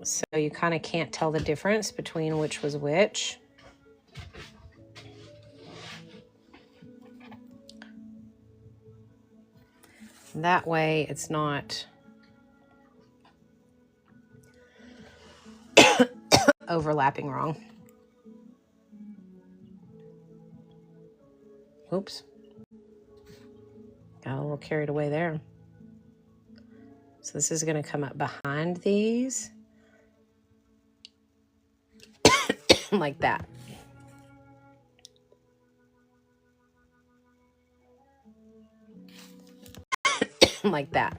so you kind of can't tell the difference between which was which. That way it's not overlapping wrong. Oops. Got a little carried away there. So this is going to come up behind these. Like that. like that.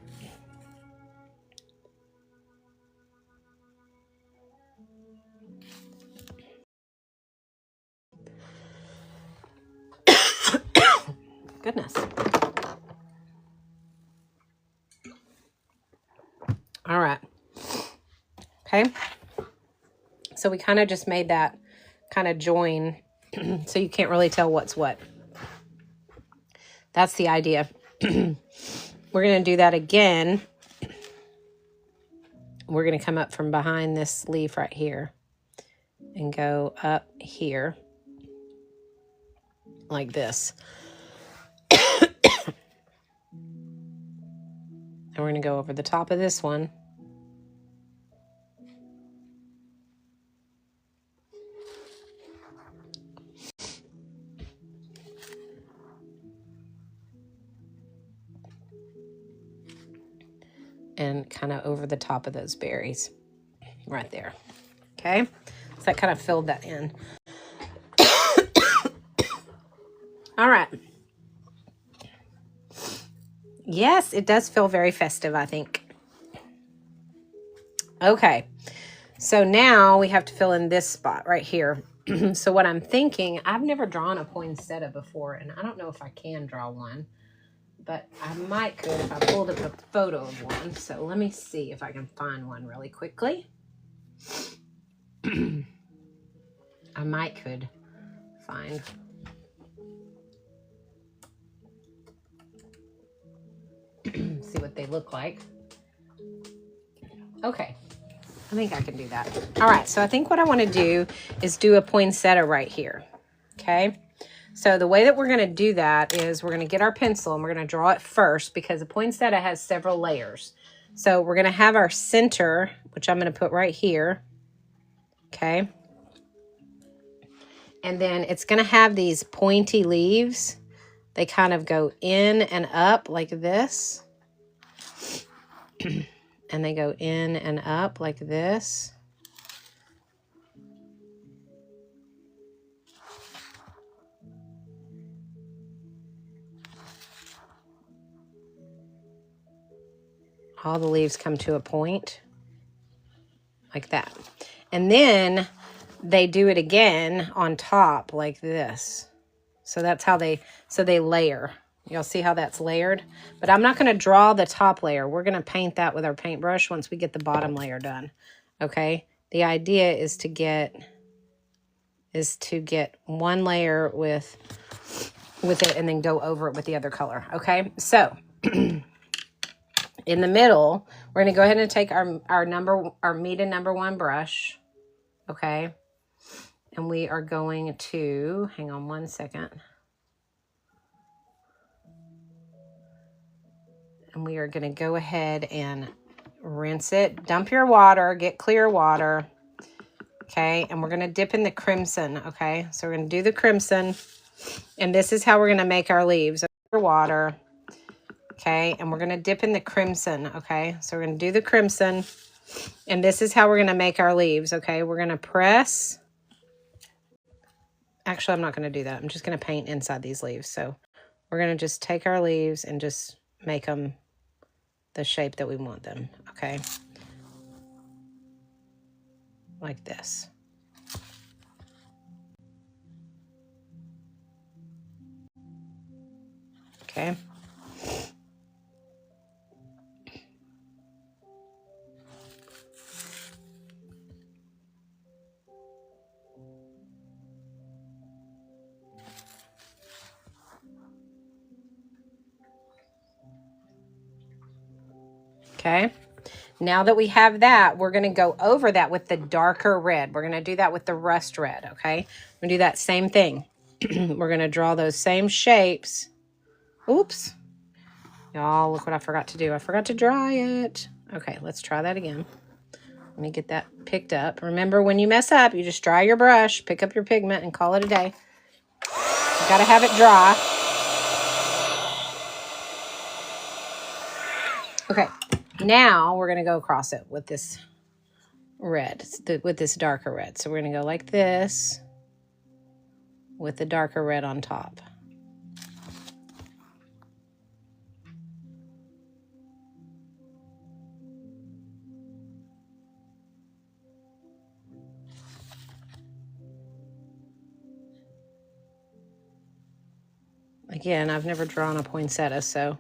Goodness. All right. Okay. So we kind of just made that kind of join so you can't really tell what's what. That's the idea. We're going to do that again. We're going to come up from behind this leaf right here and go up here like this. And we're going to go over the top of this one. And kind of over the top of those berries right there. Okay, so that kind of filled that in. All right. Yes, it does feel very festive, I think. Okay, so now we have to fill in this spot right here. So what I'm thinking, I've never drawn a poinsettia before, and I don't know if I can draw one, but I might could if I pulled up a photo of one. So let me see if I can find one really quickly. I might could find. See what they look like. Okay, I think I can do that. All right, so I think what I want to do is do a poinsettia right here. Okay, so the way that we're going to do that is we're going to get our pencil and we're going to draw it first because the poinsettia has several layers. So we're going to have our center, which I'm going to put right here. Okay, and then it's going to have these pointy leaves. They kind of go in and up like this. And they go in and up like this. All the leaves come to a point like that. And then they do it again on top like this. So that's how they layer. You'll see how that's layered. But I'm not going to draw the top layer. We're going to paint that with our paintbrush once we get the bottom layer done. Okay? The idea is to get one layer with it and then go over it with the other color. Okay? So in the middle, we're going to go ahead and take our Mita number 1 brush. Okay? And we are going to, hang on one second. And we are going to go ahead and rinse it. Dump your water. Get clear water. Okay. And we're going to dip in the crimson. Okay. So we're going to do the crimson. And this is how we're going to make our leaves. Water. Okay. And we're going to dip in the crimson. Okay. So we're going to do the crimson. And this is how we're going to make our leaves. Okay. We're going to press. Actually, I'm not going to do that. I'm just going to paint inside these leaves. So we're going to just take our leaves and just make them the shape that we want them, okay? Like this. Okay. Okay. Now that we have that, we're going to go over that with the darker red. We're going to do that with the rust red, okay? We're going to do that same thing. We're going to draw those same shapes. Oops. Y'all, look what I forgot to do. I forgot to dry it. Okay, let's try that again. Let me get that picked up. Remember, when you mess up, you just dry your brush, pick up your pigment, and call it a day. You got to have it dry. Okay, now we're going to go across it with this red, with this darker red. So we're going to go like this with the darker red on top. Again, I've never drawn a poinsettia, so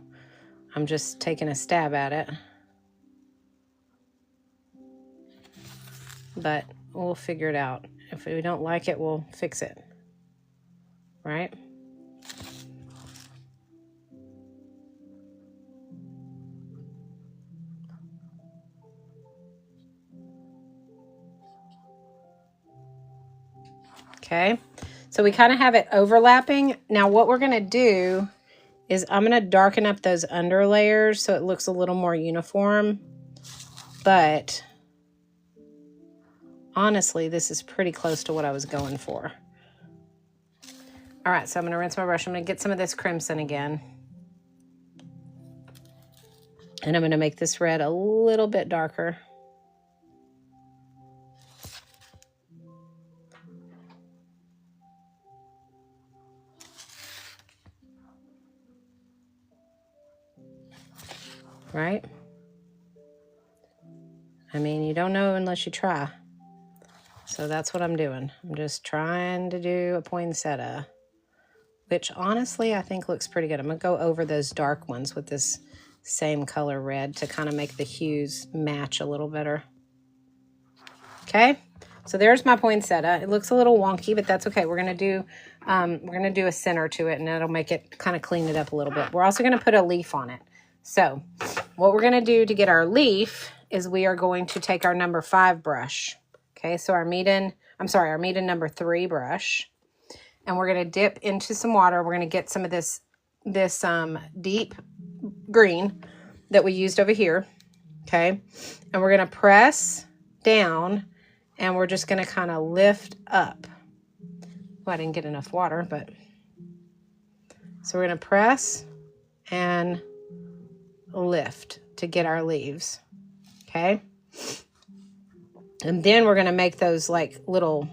I'm just taking a stab at it. But we'll figure it out. If we don't like it, we'll fix it. Right? Okay, so we kind of have it overlapping. Now what we're going to do is I'm going to darken up those under layers so it looks a little more uniform. But honestly, this is pretty close to what I was going for. All right, so I'm going to rinse my brush. I'm going to get some of this crimson again. And I'm going to make this red a little bit darker. Right? I mean, you don't know unless you try. So that's what I'm doing. I'm just trying to do a poinsettia, which honestly I think looks pretty good. I'm going to go over those dark ones with this same color red to kind of make the hues match a little better. Okay, so there's my poinsettia. It looks a little wonky, but that's okay. We're gonna do a center to it, and that'll make it kind of clean it up a little bit. We're also gonna put a leaf on it. So what we're gonna do to get our leaf is we are going to take our number 5 brush. Okay, so our Meeden number 3 brush, and we're gonna dip into some water. We're gonna get some of this deep green that we used over here. Okay, and we're gonna press down. And we're just going to kind of lift up. Well, I didn't get enough water, but... So we're going to press and lift to get our leaves. Okay? And then we're going to make those like little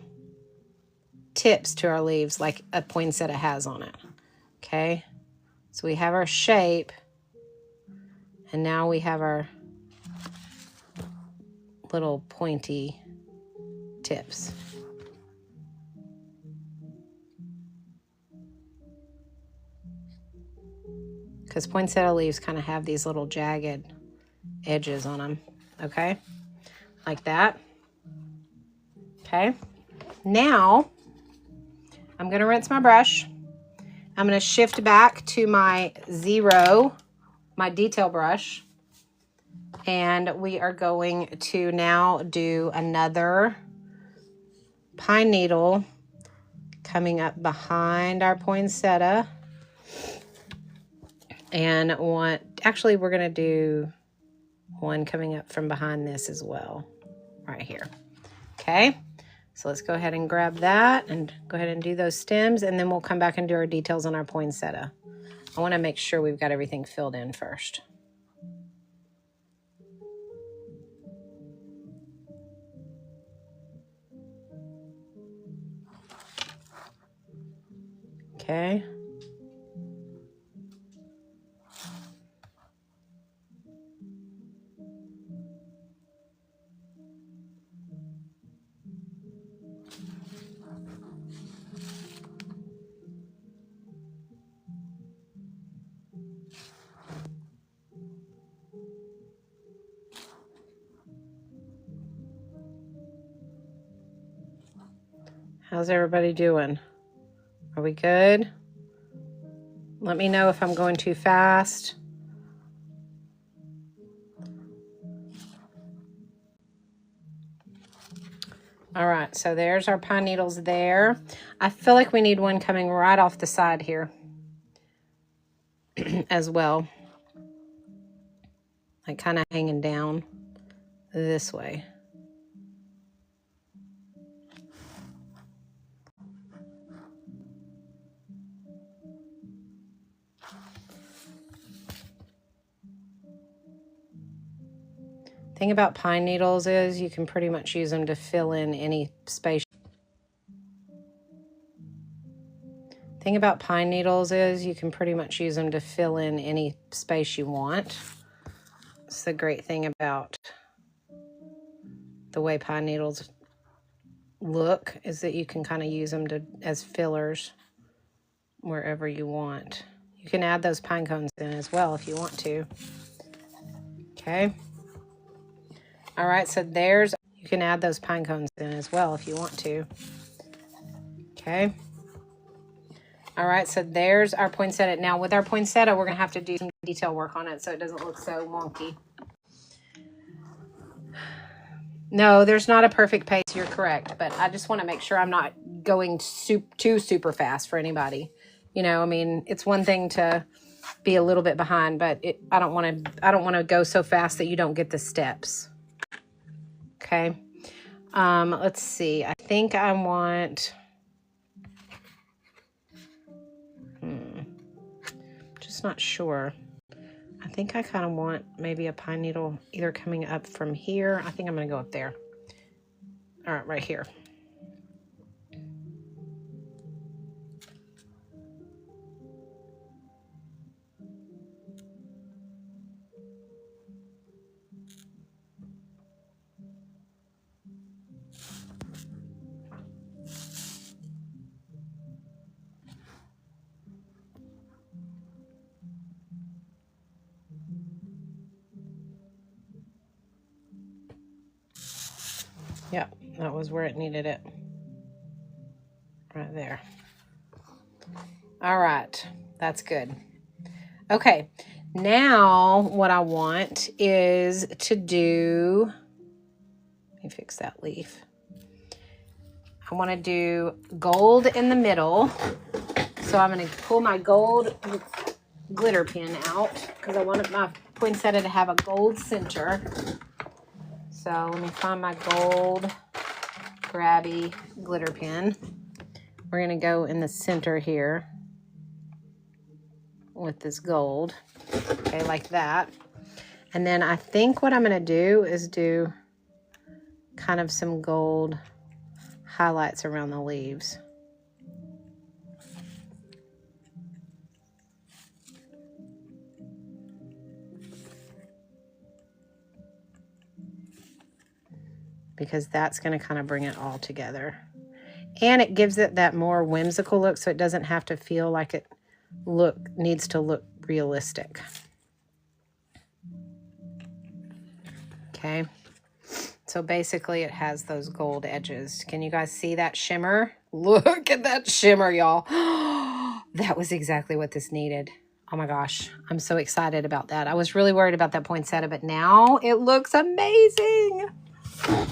tips to our leaves like a poinsettia has on it. Okay? So we have our shape. And now we have our little pointy tips. Because poinsettia leaves kind of have these little jagged edges on them. Okay? Like that. Okay? Now, I'm going to rinse my brush. I'm going to shift back to my 0, my detail brush. And we are going to now do another pine needle coming up behind our poinsettia. And we're going to do one coming up from behind this as well, right here. Okay, so let's go ahead and grab that and go ahead and do those stems, and then we'll come back and do our details on our poinsettia. I want to make sure we've got everything filled in first. Okay. How's everybody doing? Are we good? Let me know if I'm going too fast. All right, so there's our pine needles there. I feel like we need one coming right off the side here as well. Like kind of hanging down this way. Thing about pine needles is you can pretty much use them to fill in any space. Thing about pine needles is you can pretty much use them to fill in any space you want. It's the great thing about the way pine needles look, is that you can kind of use them as fillers wherever you want. You can add those pine cones in as well if you want to. Okay. All right, so there's, you can add those pine cones in as well if you want to. Okay. All right, so there's our poinsettia. Now with our poinsettia, we're gonna have to do some detail work on it so it doesn't look so wonky. No, there's not a perfect pace, you're correct, but I just wanna make sure I'm not going too super fast for anybody. You know, I mean, it's one thing to be a little bit behind, but I don't wanna go so fast that you don't get the steps. Okay. Let's see. I think I want, just not sure. I think I kind of want maybe a pine needle either coming up from here. I think I'm going to go up there. All right, right here. Yep, that was where it needed it. Right there. All right, that's good. Okay, now what I want is to do, let me fix that leaf. I want to do gold in the middle. So I'm going to pull my gold glitter pen out because I want my poinsettia to have a gold center. So let me find my gold grabby glitter pen. We're going to go in the center here with this gold. Okay, like that. And then I think what I'm going to do is do kind of some gold highlights around the leaves. Because that's going to kind of bring it all together. And it gives it that more whimsical look so it doesn't have to feel like it needs to look realistic. Okay. So basically it has those gold edges. Can you guys see that shimmer? Look at that shimmer, y'all. That was exactly what this needed. Oh my gosh, I'm so excited about that. I was really worried about that poinsettia, but now it looks amazing.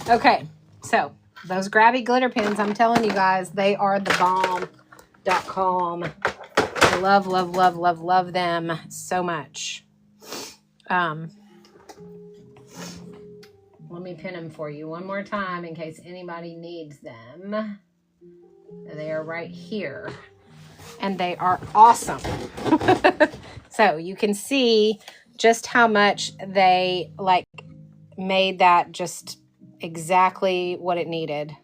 Okay, so those grabby glitter pens, I'm telling you guys, they are the bomb.com. I love, love, love, love, love them so much. Let me pin them for you one more time in case anybody needs them. They are right here. And they are awesome. So you can see just how much they like made that just exactly what it needed.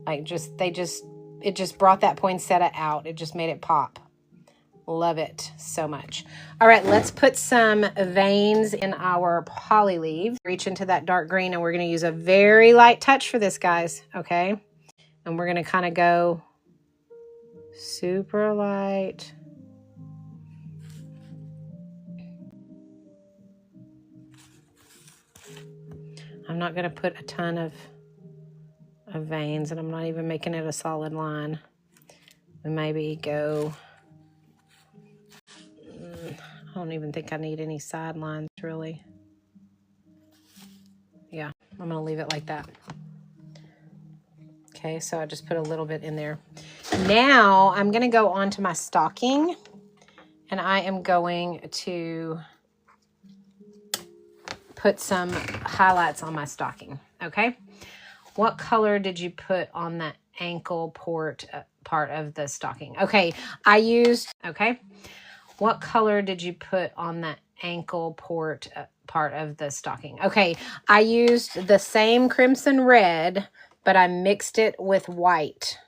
Like it just brought that poinsettia out. It just made it pop. Love it so much. All right, let's put some veins in our poly leaves. Reach into that dark green and we're going to use a very light touch for this, guys. Okay. And we're going to kind of go super light. I'm not going to put a ton of veins, and I'm not even making it a solid line. We maybe go, I don't even think I need any side lines really. Yeah, I'm going to leave it like that. Okay, so I just put a little bit in there. Now I'm going to go on to my stocking, and I am going to put some highlights on my stocking. Okay, what color did you put on the ankle part of the stocking? Okay, okay, what color did you put on the ankle part of the stocking? Okay, I used the same crimson red, but I mixed it with white,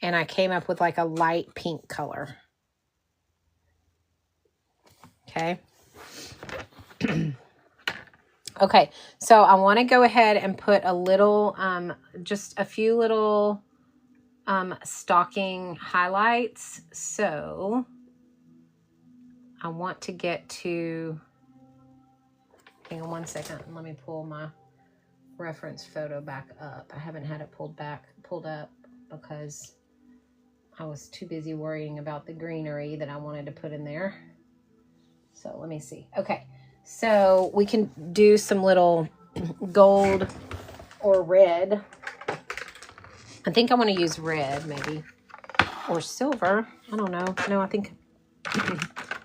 and I came up with like a light pink color. Okay. Okay, so I want to go ahead and put a little, just a few little stocking highlights. So I want to get to, hang on one second, let me pull my reference photo back up. I haven't had it pulled up because I was too busy worrying about the greenery that I wanted to put in there. So let me see. Okay, so we can do some little gold or red. I think I want to use red maybe, or silver. I don't know. No, I think,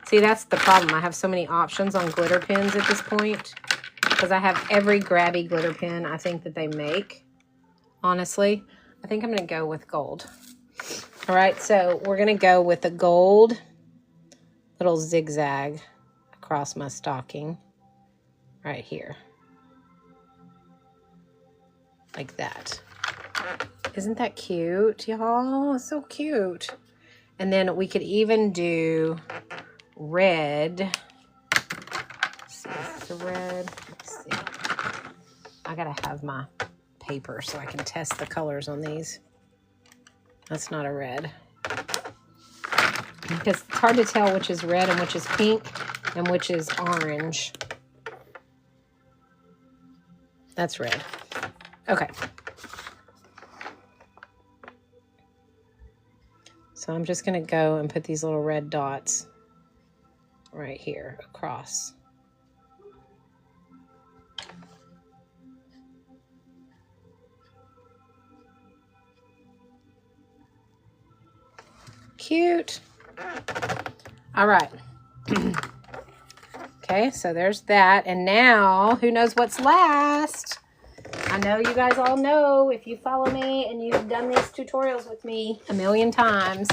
see, that's the problem. I have so many options on glitter pens at this point because I have every grabby glitter pen I think that they make. Honestly, I think I'm going to go with gold. All right, so we're going to go with a gold little zigzag across my stocking right here. Like that. Isn't that cute, y'all? It's so cute. And then we could even do red. Let's see, is this a red? Let's see. I gotta have my paper so I can test the colors on these. That's not a red. Because it's hard to tell which is red and which is pink and which is orange. That's red. Okay. So I'm just going to go and put these little red dots right here across. Cute. All right. Okay, so there's that. And now, who knows what's last? I know you guys all know, if you follow me and you've done these tutorials with me a million times,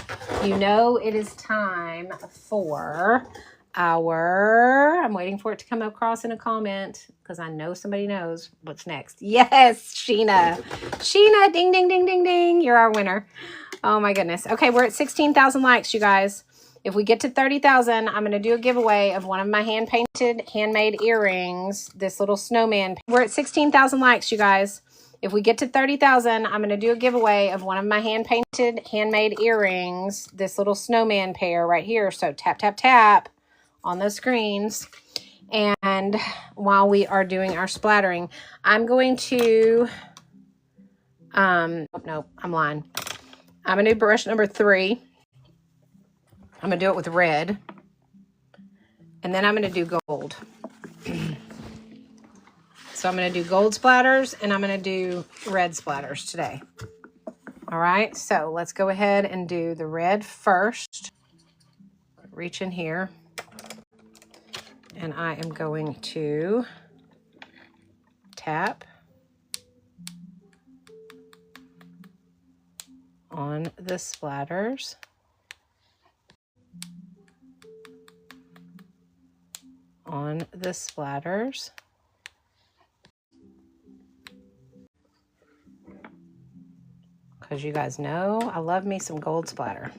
you know it is time for our, I'm waiting for it to come across in a comment because I know somebody knows what's next. Yes, Sheena. Sheena, ding, ding, ding, ding, ding. You're our winner. Oh my goodness. Okay, we're at 16,000 likes, you guys. If we get to 30,000, I'm going to do a giveaway of one of my hand-painted, handmade earrings. This little snowman. We're at 16,000 likes, you guys. If we get to 30,000, I'm going to do a giveaway of one of my hand-painted, handmade earrings. This little snowman pair right here. So tap, tap, tap on those screens. And while we are doing our splattering, I'm going to, no, I'm lying. I'm going to do brush number 3. I'm going to do it with red. And then I'm going to do gold. So I'm going to do gold splatters and I'm going to do red splatters today. All right, so let's go ahead and do the red first. Reach in here. And I am going to tap on the splatters. On the splatters. Because you guys know I love me some gold splatter.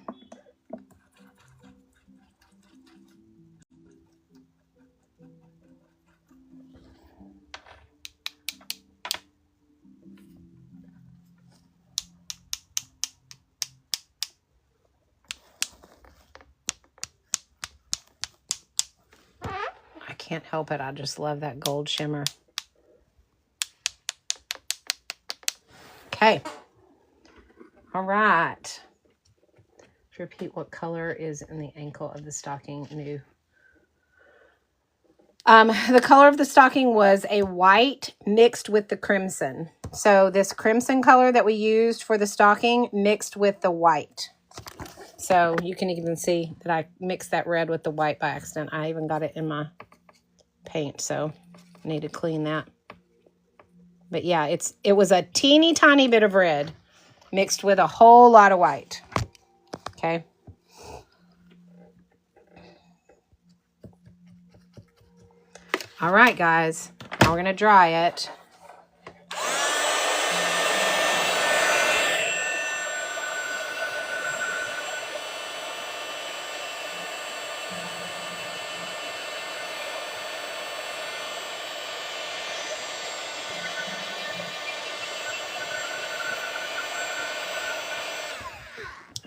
I can't help it. I just love that gold shimmer. Okay. All right. Let's repeat what color is in the ankle of the stocking. New. The color of the stocking was a white mixed with the crimson. So this crimson color that we used for the stocking mixed with the white. So you can even see that I mixed that red with the white by accident. I even got it in my paint, so I need to clean that. But yeah, it was a teeny tiny bit of red mixed with a whole lot of white. Okay. All right, guys. Now we're going to dry it.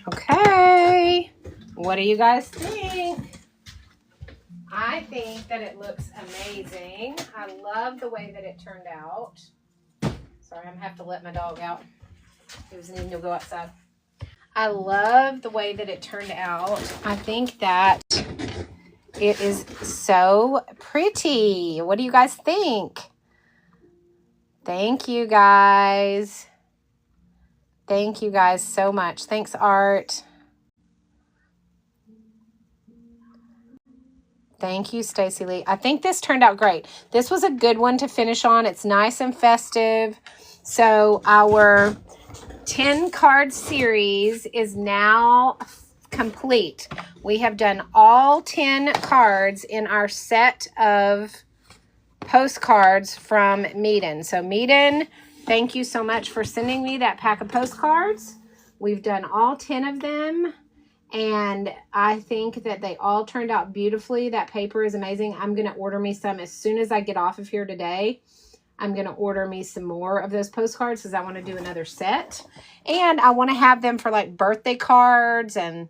Okay. What do you guys think? think that it looks amazing. I love the way that it turned out. Sorry, I'm going to have to let my dog out. He was needing to go outside. I love the way that it turned out. I think that it is so pretty. What do you guys think? Thank you guys. Thank you guys so much. Thanks, Art. Thank you, Stacy Lee. I think this turned out great. This was a good one to finish on. It's nice and festive. So our 10 card series is now complete. We have done all 10 cards in our set of postcards from Meaden. So Meaden, thank you so much for sending me that pack of postcards. We've done all 10 of them, and I think that they all turned out beautifully. That paper is amazing. I'm going to order me some as soon as I get off of here today. I'm going to order me some more of those postcards because I want to do another set. And I want to have them for like birthday cards and,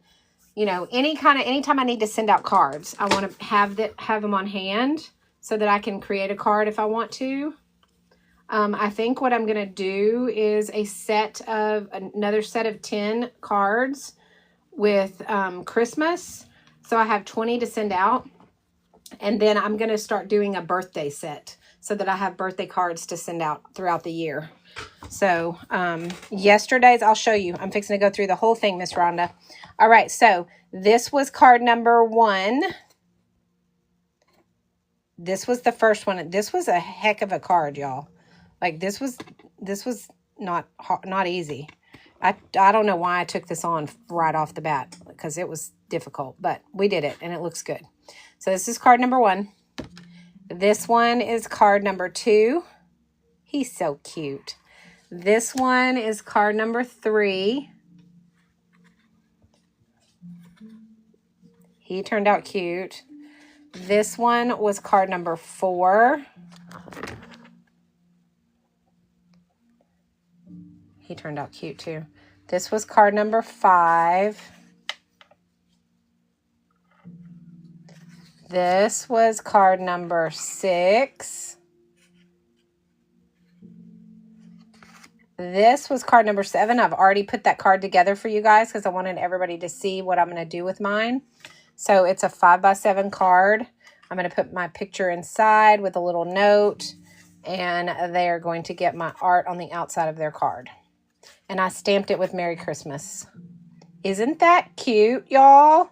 you know, anytime I need to send out cards, I want to have them on hand so that I can create a card if I want to. I think what I'm going to do is another set of 10 cards with Christmas. So I have 20 to send out. And then I'm going to start doing a birthday set so that I have birthday cards to send out throughout the year. So yesterday's, I'll show you. I'm fixing to go through the whole thing, Miss Rhonda. All right, so this was card number 1. This was the first one. This was a heck of a card, y'all. Like this was not easy. I don't know why I took this on right off the bat because it was difficult, but we did it and it looks good. So this is card number 1. This one is card number 2. He's so cute. This one is card number 3. He turned out cute. This one was card number 4. He turned out cute too. This was card number 5. This was card number 6. This was card number 7. I've already put that card together for you guys because I wanted everybody to see what I'm going to do with mine. So it's a 5x7 card. I'm going to put my picture inside with a little note, and they are going to get my art on the outside of their card. And I stamped it with Merry Christmas. Isn't that cute, y'all?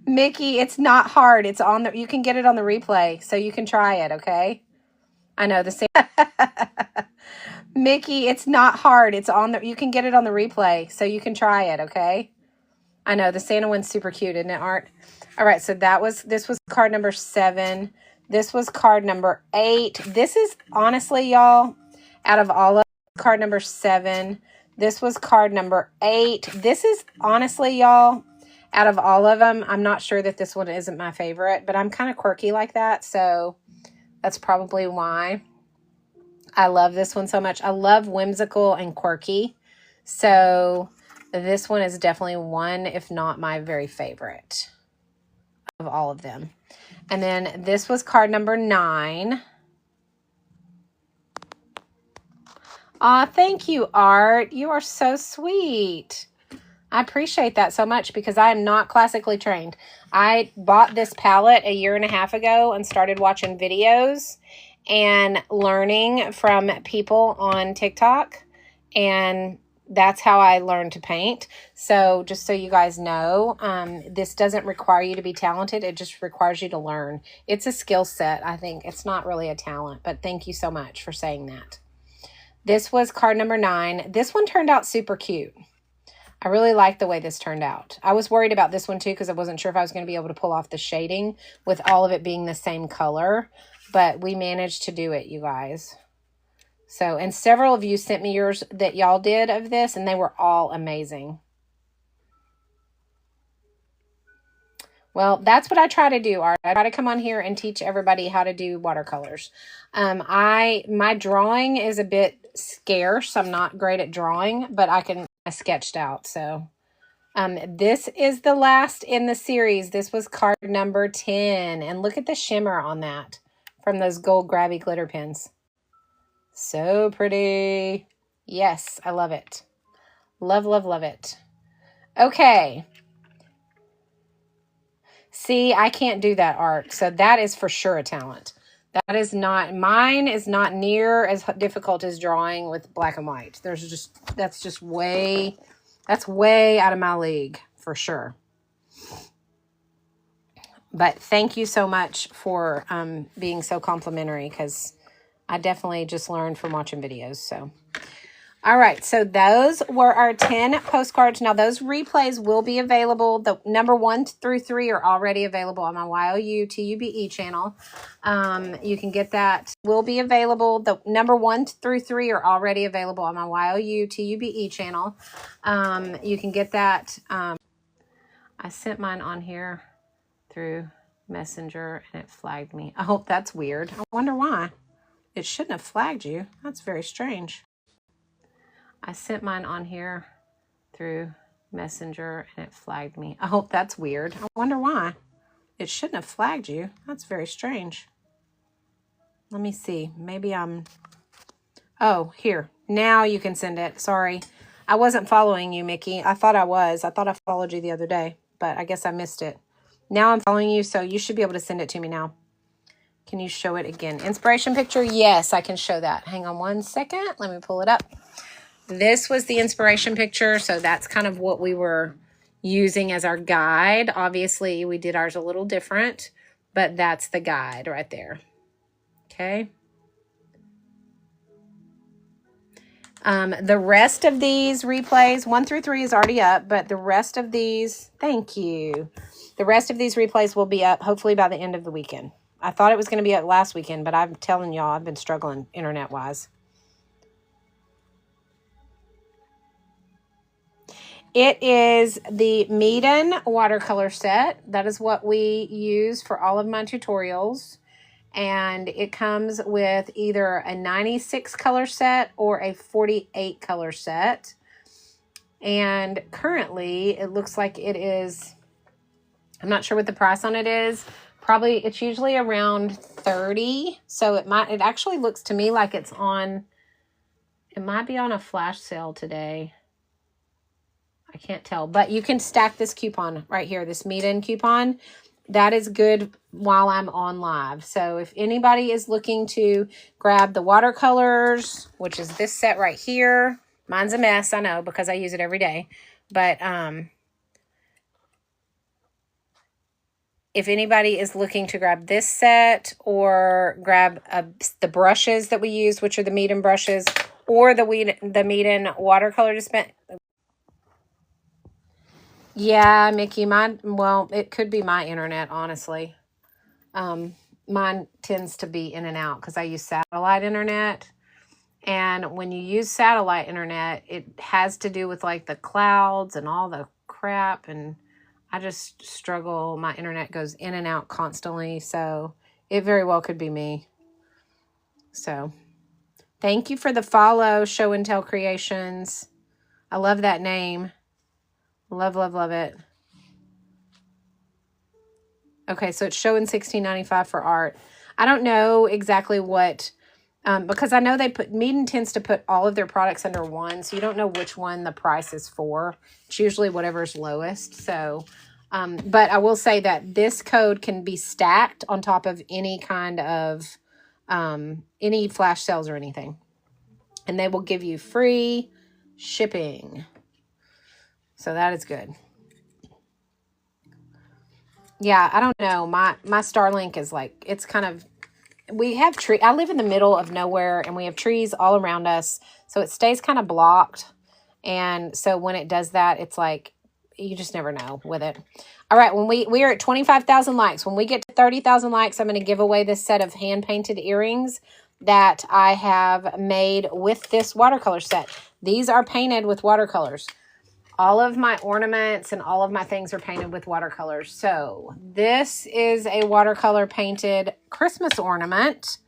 Mickey, it's not hard. It's on you can get it on the replay, so you can try it, okay? I know the same. Mickey, it's not hard. It's on you can get it on the replay, so you can try it, okay? I know the Santa one's super cute, isn't it, Art? All right, so this was card number 7. This was card number 8. This is honestly, y'all, out of all of card number 7. This was card number 8. This is honestly, y'all, out of all of them, I'm not sure that this one isn't my favorite, but I'm kind of quirky like that, so that's probably why I love this one so much. I love whimsical and quirky, so this one is definitely one, if not my very favorite of all of them. And then this was card number 9. Aw, thank you, Art. You are so sweet. I appreciate that so much because I am not classically trained. I bought this palette a 1.5 years ago and started watching videos and learning from people on TikTok. And that's how I learned to paint. So just so you guys know, this doesn't require you to be talented. It just requires you to learn. It's a skill set, I think. It's not really a talent, but thank you so much for saying that. This was card number 9. This one turned out super cute. I really like the way this turned out. I was worried about this one too because I wasn't sure if I was going to be able to pull off the shading with all of it being the same color, but we managed to do it, you guys. So, and several of you sent me yours that y'all did of this, and they were all amazing. Well, that's what I try to do, Art. I try to come on here and teach everybody how to do watercolors. My drawing is a bit scarce. I'm not great at drawing, but I sketched out. So This is the last in the series. This was card number 10. And look at the shimmer on that from those gold grabby glitter pins. So pretty. Yes, I love it. Love, love, love it. Okay. See, I can't do that art. So that is for sure a talent. That is not, mine is not near as difficult as drawing with black and white. That's way out of my league for sure. But thank you so much for being so complimentary, because I definitely just learned from watching videos. So, all right. So those were our 10 postcards. Now those replays will be available. The number 1 through 3 are already available on my YOU TUBE channel. You can get that. Will be available. The number 1 through 3 are already available on my YOU TUBE channel. You can get that. I sent mine on here through Messenger and it flagged me. Oh, that's weird. I wonder why. It shouldn't have flagged you. That's very strange. I sent mine on here through Messenger and it flagged me. Oh, that's weird. I wonder why. It shouldn't have flagged you. That's very strange. Let me see. Maybe I'm... Oh, here. Now you can send it. Sorry. I wasn't following you, Mickey. I thought I was. I thought I followed you the other day, but I guess I missed it. Now I'm following you, so you should be able to send it to me now. Can you show it again? Inspiration picture? Yes, I can show that. Hang on one second. Let me pull it up. This was the inspiration picture, so that's kind of what we were using as our guide. Obviously, we did ours a little different, but that's the guide right there. Okay. The rest of these replays, 1 through 3 is already up, but the rest of these, thank you. The rest of these replays will be up hopefully by the end of the weekend. I thought it was going to be up last weekend, but I'm telling y'all, I've been struggling internet-wise. It is the Meeden watercolor set. That is what we use for all of my tutorials. And it comes with either a 96 color set or a 48 color set. And currently it looks like it is, I'm not sure what the price on it is. Probably, it's usually around 30. So it actually looks to me like it's on, it might be on a flash sale today. I can't tell, but you can stack this coupon right here, this Meeden coupon. That is good while I'm on live. So if anybody is looking to grab the watercolors, which is this set right here, mine's a mess, I know, because I use it every day. But if anybody is looking to grab this set or grab the brushes that we use, which are the Meeden brushes, or the Meeden watercolor dispense. Yeah, Mickey, well, it could be my internet, honestly. Mine tends to be in and out because I use satellite internet. And when you use satellite internet, it has to do with like the clouds and all the crap. And I just struggle. My internet goes in and out constantly. So it very well could be me. So thank you for the follow, Show and Tell Creations. I love that name. Love, love, love it. Okay, so it's showing $16.95 for art. I don't know exactly what, because I know Meeden tends to put all of their products under one, so you don't know which one the price is for. It's usually whatever's lowest. So, but I will say that this code can be stacked on top of any kind of, any flash sales or anything. And they will give you free shipping. So that is good. Yeah, I don't know. My Starlink is like, it's kind of, we have I live in the middle of nowhere and we have trees all around us. So it stays kind of blocked. And so when it does that, it's like, you just never know with it. All right. When we are at 25,000 likes, when we get to 30,000 likes, I'm going to give away this set of hand painted earrings that I have made with this watercolor set. These are painted with watercolors. All of my ornaments and all of my things are painted with watercolors. So this is a watercolor painted Christmas ornament.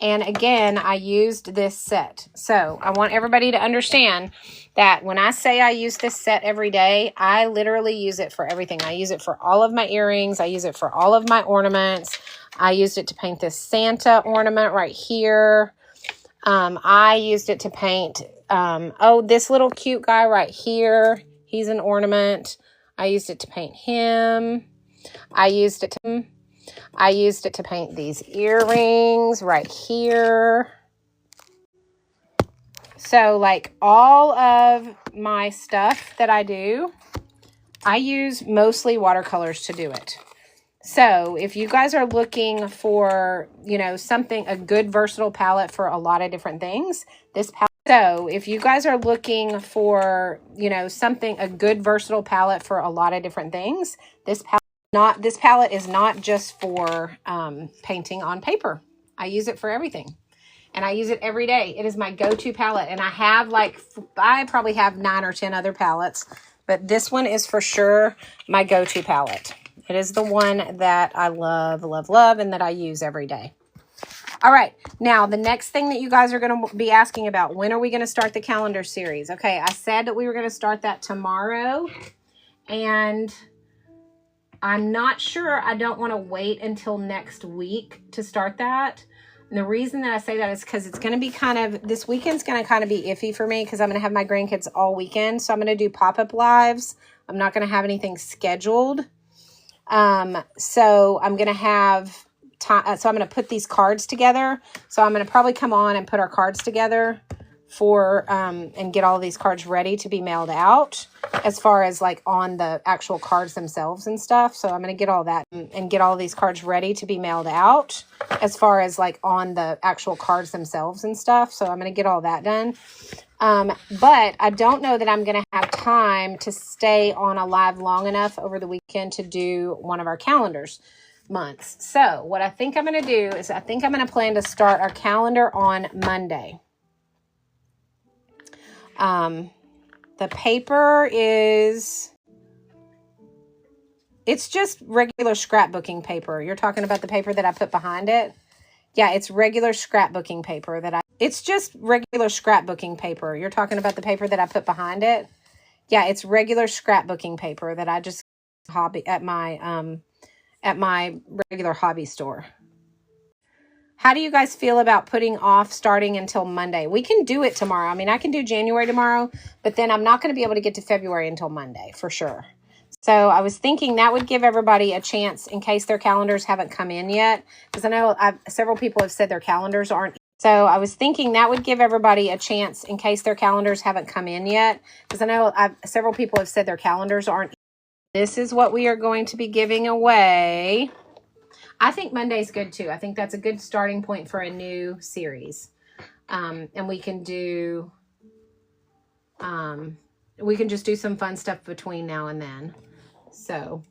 And again, I used this set. So I want everybody to understand that when I say I use this set every day, I literally use it for everything. I use it for all of my earrings. I use it for all of my ornaments. I used it to paint this Santa ornament right here. I used it to paint, this little cute guy right here. He's an ornament. I used it to paint him. I used it to paint these earrings right here. So like all of my stuff that I do, I use mostly watercolors to do it. So if you guys are looking for, you know, a good versatile palette for a lot of different things, this palette. So if you guys are looking for, you know, a good versatile palette for a lot of different things, this palette is not just for painting on paper. I use it for everything. And I use it every day. It is my go-to palette. And I probably have 9 or 10 other palettes, but this one is for sure my go-to palette. It is the one that I love, love, love, and that I use every day. All right. Now, the next thing that you guys are going to be asking about, when are we going to start the calendar series? Okay, I said that we were going to start that tomorrow, and I'm not sure. I don't want to wait until next week to start that. And the reason that I say that is because it's going to be this weekend's going to kind of be iffy for me because I'm going to have my grandkids all weekend. So I'm going to do pop-up lives. I'm not going to have anything scheduled. So I'm going to have time. So I'm going to put these cards together. So I'm going to probably come on and put our cards together and get all of these cards ready to be mailed out as far as like on the actual cards themselves and stuff. So I'm going to get all that and get all of these cards ready to be mailed out as far as like on the actual cards themselves and stuff. So I'm going to get all that done. But I don't know that I'm going to have time to stay on a live long enough over the weekend to do one of our calendars months. So what I think I'm going to do is I think I'm going to plan to start our calendar on Monday. The paper it's just regular scrapbooking paper. You're talking about the paper that I put behind it? Yeah, it's regular scrapbooking paper it's just regular scrapbooking paper. You're talking about the paper that I put behind it? Yeah, it's regular scrapbooking paper that I just hobby at my regular hobby store. How do you guys feel about putting off starting until Monday? We can do it tomorrow. I mean, I can do January tomorrow, but then I'm not going to be able to get to February until Monday for sure. So I was thinking that would give everybody a chance in case their calendars haven't come in yet. Because I know several people have said their calendars aren't. So I was thinking that would give everybody a chance in case their calendars haven't come in yet. Because I know several people have said their calendars aren't. This is what we are going to be giving away. I think Monday's good too. I think that's a good starting point for a new series. And we can just do some fun stuff between now and then. So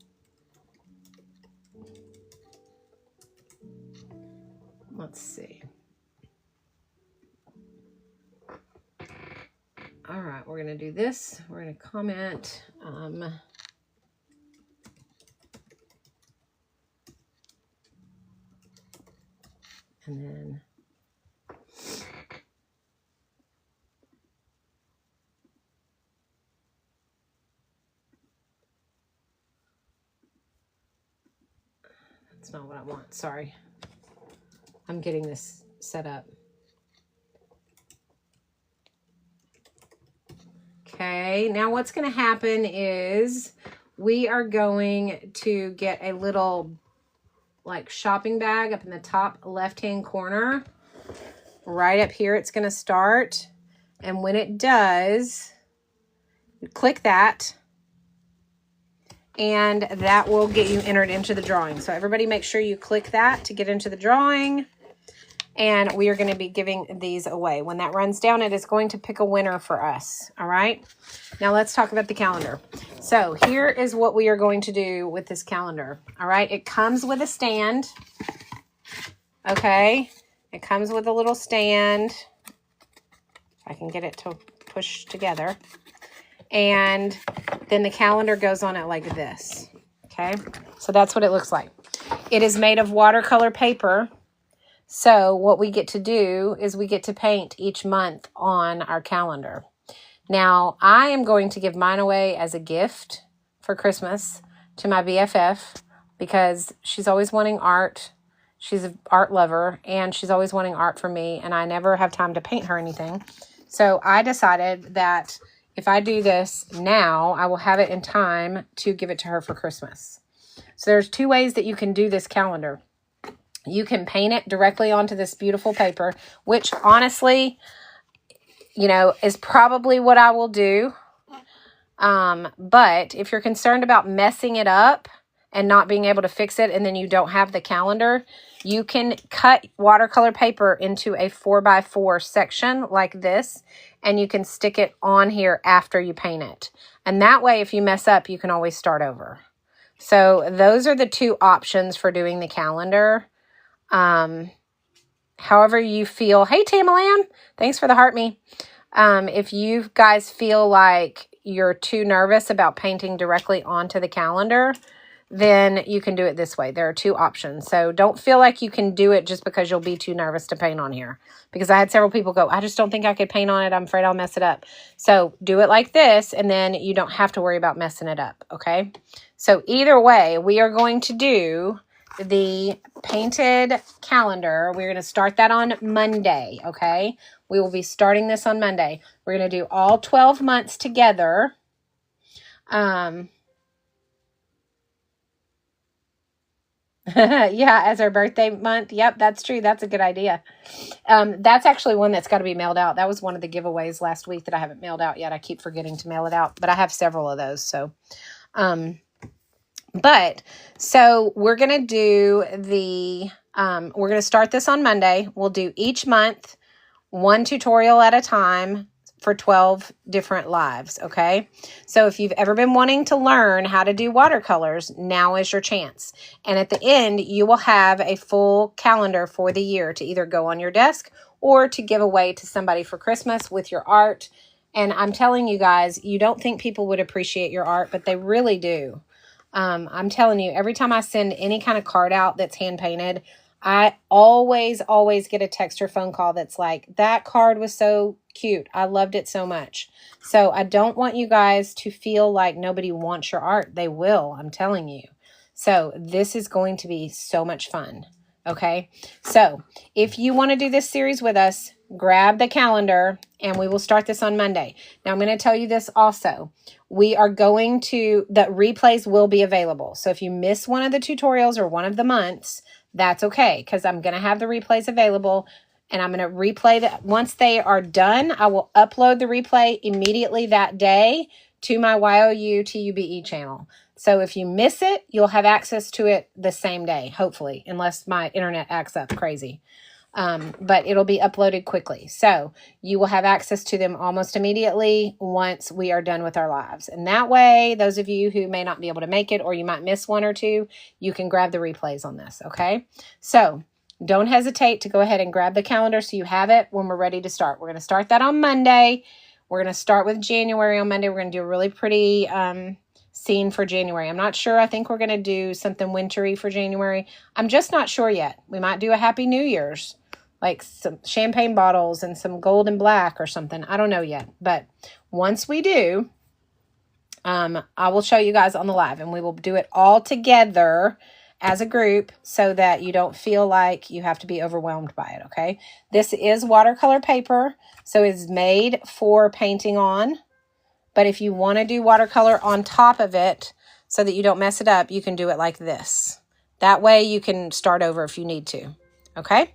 let's see. All right, we're going to do this. We're going to comment. And then that's not what I want. Sorry. I'm getting this set up. Okay, now what's going to happen is we are going to get a little like shopping bag up in the top left-hand corner. Right up here it's going to start. And when it does, you click that. And that will get you entered into the drawing. So everybody make sure you click that to get into the drawing. And we are going to be giving these away. When that runs down, it is going to pick a winner for us. All right. Now let's talk about the calendar. So here is what we are going to do with this calendar. All right. It comes with a stand. Okay. It comes with a little stand. If I can get it to push together. And then the calendar goes on it like this. Okay. So that's what it looks like. It is made of watercolor paper. So what we get to do is we get to paint each month on our calendar. Now, I am going to give mine away as a gift for Christmas to my BFF because she's always wanting art. She's an art lover, and she's always wanting art from me, and I never have time to paint her anything. So I decided that if I do this now, I will have it in time to give it to her for Christmas. So there's two ways that you can do this calendar. You can paint it directly onto this beautiful paper, which honestly, you know, is probably what I will do. But if you're concerned about messing it up and not being able to fix it, and then you don't have the calendar, you can cut watercolor paper into a 4x4 section like this, and you can stick it on here after you paint it. And that way, if you mess up, you can always start over. So those are the two options for doing the calendar. However you feel. Hey, Tamalan, thanks for the heart me. If you guys feel like you're too nervous about painting directly onto the calendar, then you can do it this way. There are two options. So don't feel like you can do it just because you'll be too nervous to paint on here. Because I had several people go, I just don't think I could paint on it. I'm afraid I'll mess it up. So do it like this, and then you don't have to worry about messing it up, okay? So either way, we are going to do the painted calendar. We're going to start that on Monday, okay? We will be starting this on Monday. We're going to do all 12 months together. Yeah, as our birthday month. Yep, that's true. That's a good idea. That's actually one that's got to be mailed out. That was one of the giveaways last week that I haven't mailed out yet. I keep forgetting to mail it out, but I have several of those. So, so we're going to do the, we're going to start this on Monday. We'll do each month, one tutorial at a time for 12 different lives, okay? So if you've ever been wanting to learn how to do watercolors, now is your chance. And at the end, you will have a full calendar for the year to either go on your desk or to give away to somebody for Christmas with your art. And I'm telling you guys, you don't think people would appreciate your art, but they really do. I'm telling you, every time I send any kind of card out that's hand-painted, I always get a text or phone call that's like, that card was so cute. I loved it so much. So I don't want you guys to feel like nobody wants your art. They will, I'm telling you. So this is going to be so much fun. Okay. So if you want to do this series with us, grab the calendar and we will start this on Monday. Now I'm going to tell you this also. We are going to, the replays will be available. So if you miss one of the tutorials or one of the months, that's okay, because I'm going to have the replays available, and I'm going to replay that. Once they are done, I will upload the replay immediately that day to my YOU TUBE channel. So if you miss it, you'll have access to it the same day, hopefully, unless my internet acts up crazy. But it'll be uploaded quickly. So you will have access to them almost immediately once we are done with our lives. And that way, those of you who may not be able to make it, or you might miss one or two, you can grab the replays on this, okay? So don't hesitate to go ahead and grab the calendar so you have it when we're ready to start. We're going to start that on Monday. We're going to start with January on Monday. We're going to do a really pretty scene for January. I'm not sure. I think we're going to do something wintry for January. I'm just not sure yet. We might do a Happy New Year's, like some champagne bottles and some gold and black or something. I don't know yet. But once we do, I will show you guys on the live, and we will do it all together as a group so that you don't feel like you have to be overwhelmed by it, okay? This is watercolor paper, so it's made for painting on. But if you want to do watercolor on top of it so that you don't mess it up, you can do it like this. That way you can start over if you need to, okay?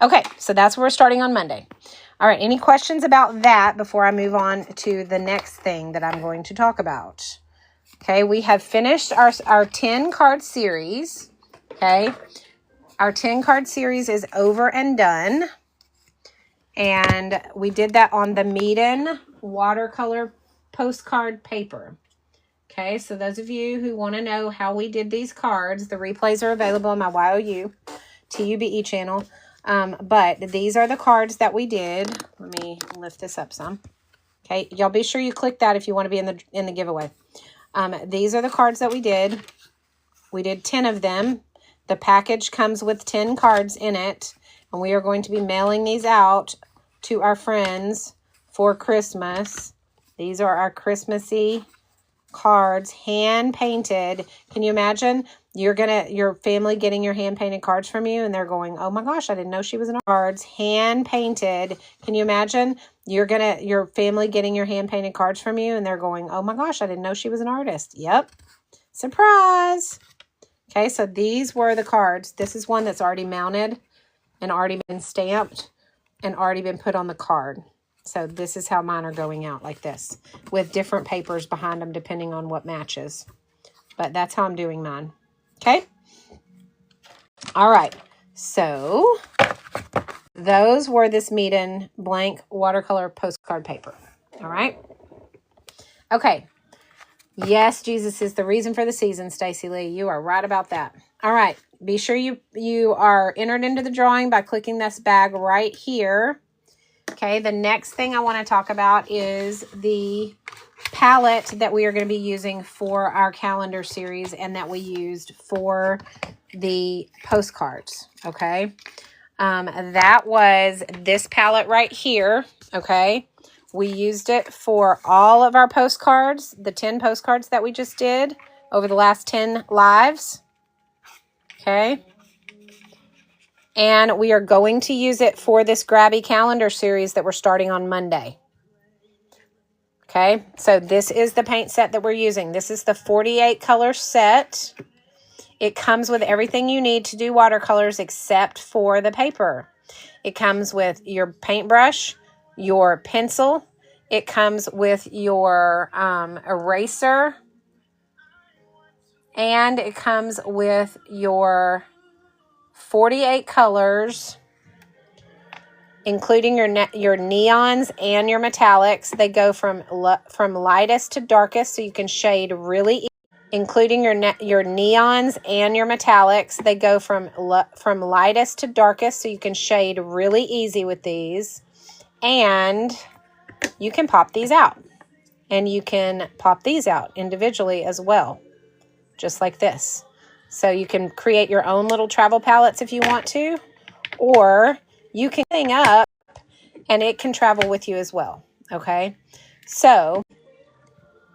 Okay, so that's where we're starting on Monday. All right, any questions about that before I move on to the next thing that I'm going to talk about? Okay, we have finished our 10 card series. Okay, our 10 card series is over and done. And we did that on the Meeden watercolor postcard paper. Okay, so those of you who want to know how we did these cards, the replays are available on my YOU TUBE channel. But these are the cards that we did. Let me lift this up some. Okay, y'all be sure you click that if you want to be in the giveaway. These are the cards that we did. We did 10 of them. The package comes with 10 cards in it. And we are going to be mailing these out to our friends for Christmas. These are our Christmassy cards, hand painted. Can you imagine your family getting your hand painted cards from you and they're going, oh my gosh, I didn't know she was an cards, hand painted. Can you imagine your family getting your hand painted cards from you and they're going, oh my gosh, I didn't know she was an artist. Yep. Surprise. Okay, so these were the cards. This is one that's already mounted and already been stamped and already been put on the card. So this is how mine are going out, like this, with different papers behind them depending on what matches. But that's how I'm doing mine. Okay? All right. So those were this Meeden blank watercolor postcard paper. All right? Okay. Yes, Jesus is the reason for the season, Stacy Lee. You are right about that. All right. Be sure you are entered into the drawing by clicking this bag right here. Okay, the next thing I want to talk about is the palette that we are going to be using for our calendar series and that we used for the postcards, okay? That was this palette right here, okay? We used it for all of our postcards, the 10 postcards that we just did over the last 10 lives, okay? And we are going to use it for this Grabby calendar series that we're starting on Monday. Okay, so this is the paint set that we're using. This is the 48 color set. It comes with everything you need to do watercolors except for the paper. It comes with your paintbrush, your pencil. It comes with your eraser. And it comes with your 48 colors, including your neons and your metallics. They go from lightest to darkest, so you can shade really, including your neons and your metallics. They go from lightest to darkest, so you can shade really easy with these. And you can pop these out, and you can pop these out individually as well, just like this. So you can create your own little travel palettes if you want to, or you can hang up and it can travel with you as well. Okay, so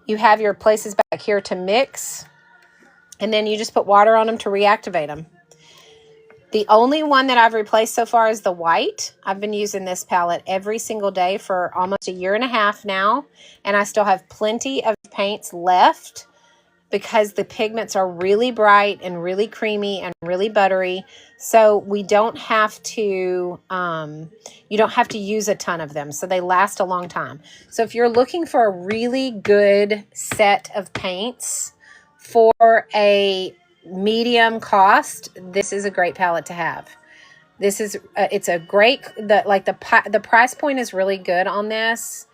you have your places back here to mix, and then you just put water on them to reactivate them. The only one that I've replaced so far is the white. I've been using this palette every single day for almost a year and a half now, and I still have plenty of paints left because the pigments are really bright and really creamy and really buttery. So we don't have to, you don't have to use a ton of them. So they last a long time. So if you're looking for a really good set of paints for a medium cost, this is a great palette to have. This is, it's a great, the price point is really good on this,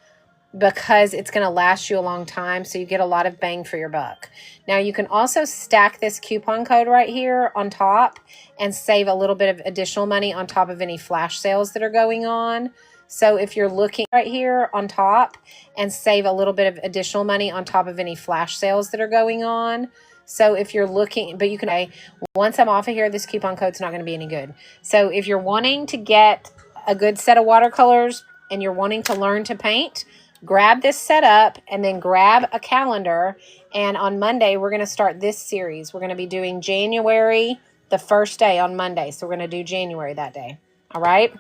because it's going to last you a long time, so you get a lot of bang for your buck. Now, you can also stack this coupon code right here on top and save a little bit of additional money on top of any flash sales that are going on. So if you're looking right here on top and save a little bit of additional money on top of any flash sales that are going on. So if you're looking, but you can, once I'm off of here, this coupon code's not going to be any good. So if you're wanting to get a good set of watercolors and you're wanting to learn to paint, grab this setup and then grab a calendar. And on Monday, we're going to start this series. We're going to be doing January, the first day on Monday. So we're going to do January that day. All right.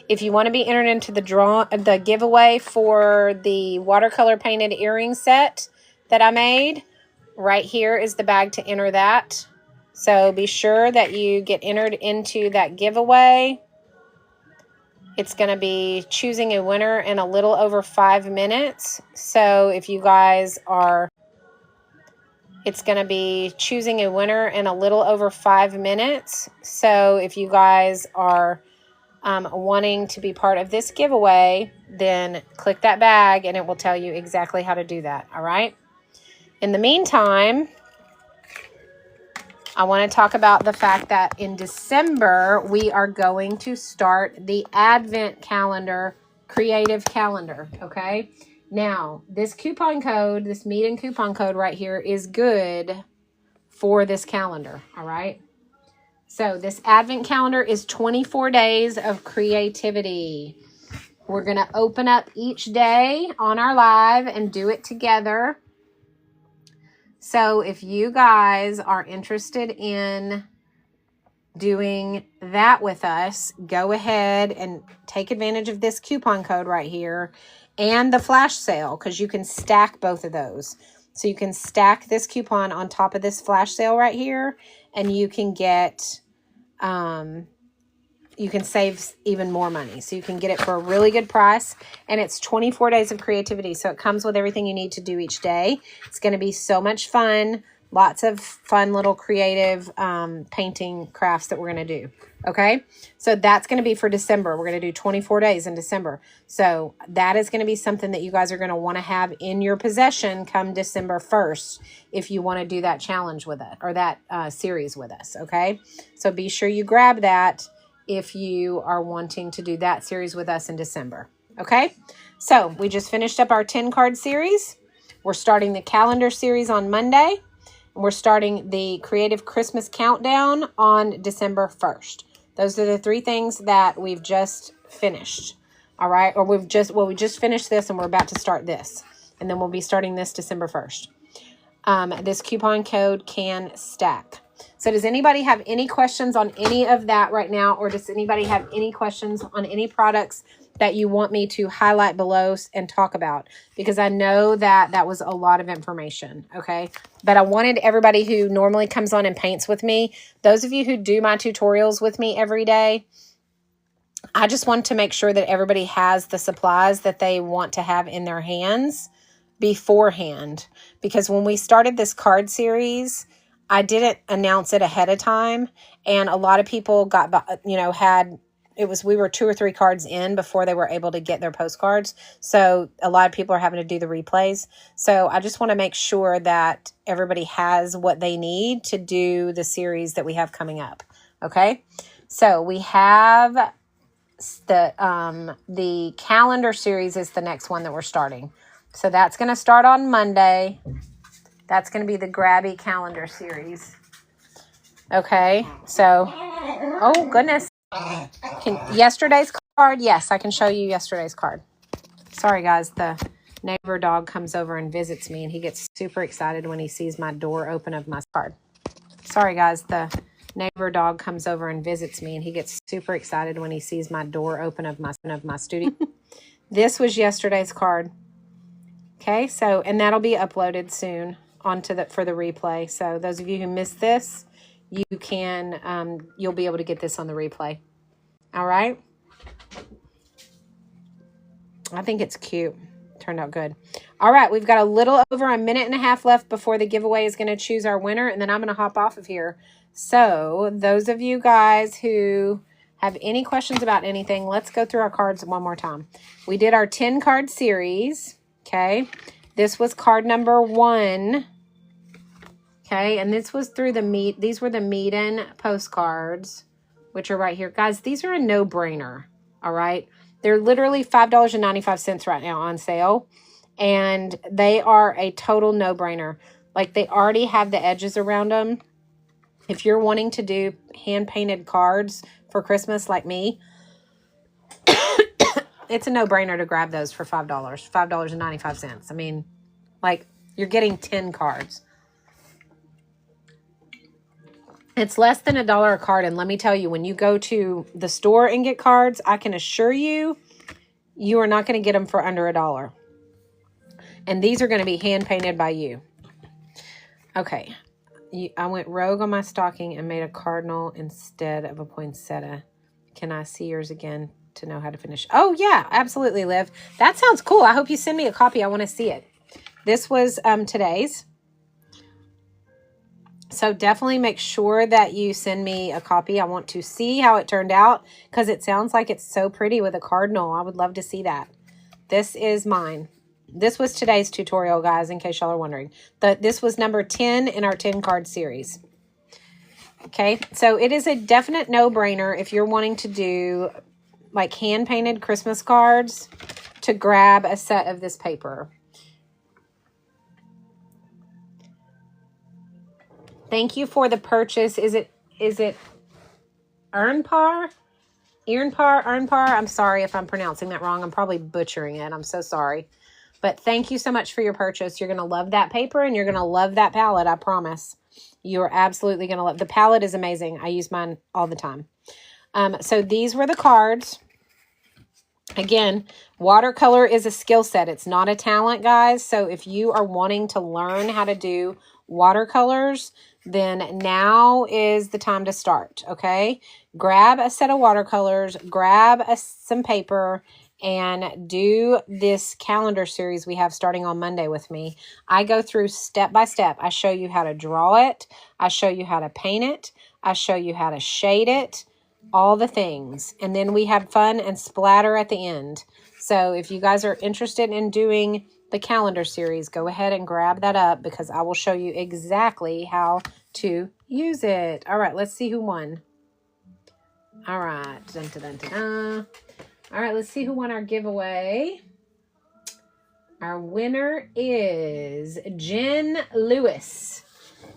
If you want to be entered into the giveaway for the watercolor painted earring set that I made, right here is the bag to enter that. So be sure that you get entered into that giveaway. It's going to be choosing a winner in a little over 5 minutes. So if you guys are, it's going to be choosing a winner in a little over 5 minutes. So if you guys are wanting to be part of this giveaway, then click that bag and it will tell you exactly how to do that. All right. In the meantime, I want to talk about the fact that in December, we are going to start the Advent calendar, creative calendar, okay? Now, this coupon code, this Meeden coupon code right here is good for this calendar, all right? So this advent calendar is 24 days of creativity. We're going to open up each day on our live and do it together. So if you guys are interested in doing that with us, go ahead and take advantage of this coupon code right here and the flash sale, because you can stack both of those. So you can stack this coupon on top of this flash sale right here, and you can get you can save even more money. So you can get it for a really good price, and it's 24 days of creativity. So it comes with everything you need to do each day. It's going to be so much fun. Lots of fun little creative painting crafts that we're going to do. Okay. So that's going to be for December. We're going to do 24 days in December. So that is going to be something that you guys are going to want to have in your possession come December 1st, if you want to do that challenge with us, or that series with us. Okay. So be sure you grab that if you are wanting to do that series with us in December. Okay. So we just finished up our 10 card series. We're starting the calendar series on Monday. We're starting the Creative Christmas Countdown on December 1st. Those are the 3 things that we've just finished. All right. Or we just finished this and we're about to start this. And then we'll be starting this December 1st. This coupon code can stack. So does anybody have any questions on any of that right now? Or does anybody have any questions on any products that you want me to highlight below and talk about? Because I know that that was a lot of information, okay? But I wanted everybody who normally comes on and paints with me, those of you who do my tutorials with me every day, I just want to make sure that everybody has the supplies that they want to have in their hands beforehand. Because when we started this card series, I didn't announce it ahead of time, and a lot of people got, we were 2 or 3 cards in before they were able to get their postcards. So a lot of people are having to do the replays. So I just want to make sure that everybody has what they need to do the series that we have coming up. Okay. So we have the calendar series is the next one that we're starting. So that's going to start on Monday. That's going to be the Grabby calendar series. Okay. So, oh goodness. Yesterday's card? Yes, I can show you yesterday's card. Sorry, guys. The neighbor dog comes over and visits me, and he gets super excited when he sees my door open of my card. Sorry, guys. The neighbor dog comes over and visits me, and he gets super excited when he sees my door open of my studio. This was yesterday's card. Okay, so, and that'll be uploaded soon for the replay. So those of you who missed this, you can, you'll be able to get this on the replay. All right. I think it's cute. Turned out good. All right. We've got a little over a minute and a half left before the giveaway is going to choose our winner. And then I'm going to hop off of here. So those of you guys who have any questions about anything, let's go through our cards one more time. We did our 10 card series. Okay. This was card number 1. Okay. And this was through these were the Meeden postcards, which are right here. Guys, these are a no-brainer. All right. They're literally $5.95 right now on sale. And they are a total no-brainer. Like, they already have the edges around them. If you're wanting to do hand-painted cards for Christmas like me, it's a no-brainer to grab those for $5, $5.95. I mean, like, you're getting 10 cards. It's less than $1 a card. And let me tell you, when you go to the store and get cards, I can assure you, you are not going to get them for under $1. And these are going to be hand-painted by you. Okay. I went rogue on my stocking and made a cardinal instead of a poinsettia. Can I see yours again to know how to finish? Oh, yeah, absolutely, Liv. That sounds cool. I hope you send me a copy. I want to see it. This was today's. So definitely make sure that you send me a copy. I want to see how it turned out because it sounds like it's so pretty with a cardinal. I would love to see that. This is mine. This was today's tutorial, guys, in case y'all are wondering. This was number 10 in our 10 card series. Okay, so it is a definite no-brainer if you're wanting to do like hand-painted Christmas cards to grab a set of this paper. Thank you for the purchase. Is it Ernpar. I'm sorry if I'm pronouncing that wrong. I'm probably butchering it. I'm so sorry. But thank you so much for your purchase. You're going to love that paper and you're going to love that palette, I promise. You're absolutely going to love. The palette is amazing. I use mine all the time. So these were the cards. Again, watercolor is a skill set. It's not a talent, guys. So if you are wanting to learn how to do watercolors, then now is the time to start, okay? Grab a set of watercolors, grab some paper, and do this calendar series we have starting on Monday with me. I go through step by step. I show you how to draw it. I show you how to paint it. I show you how to shade it. All the things. And then we have fun and splatter at the end. So if you guys are interested in doing the calendar series, go ahead and grab that up because I will show you exactly how to use it. All right, let's see who won. All right. Dun, dun, dun, dun, dun. All right, let's see who won our giveaway. Our winner is Jen Lewis.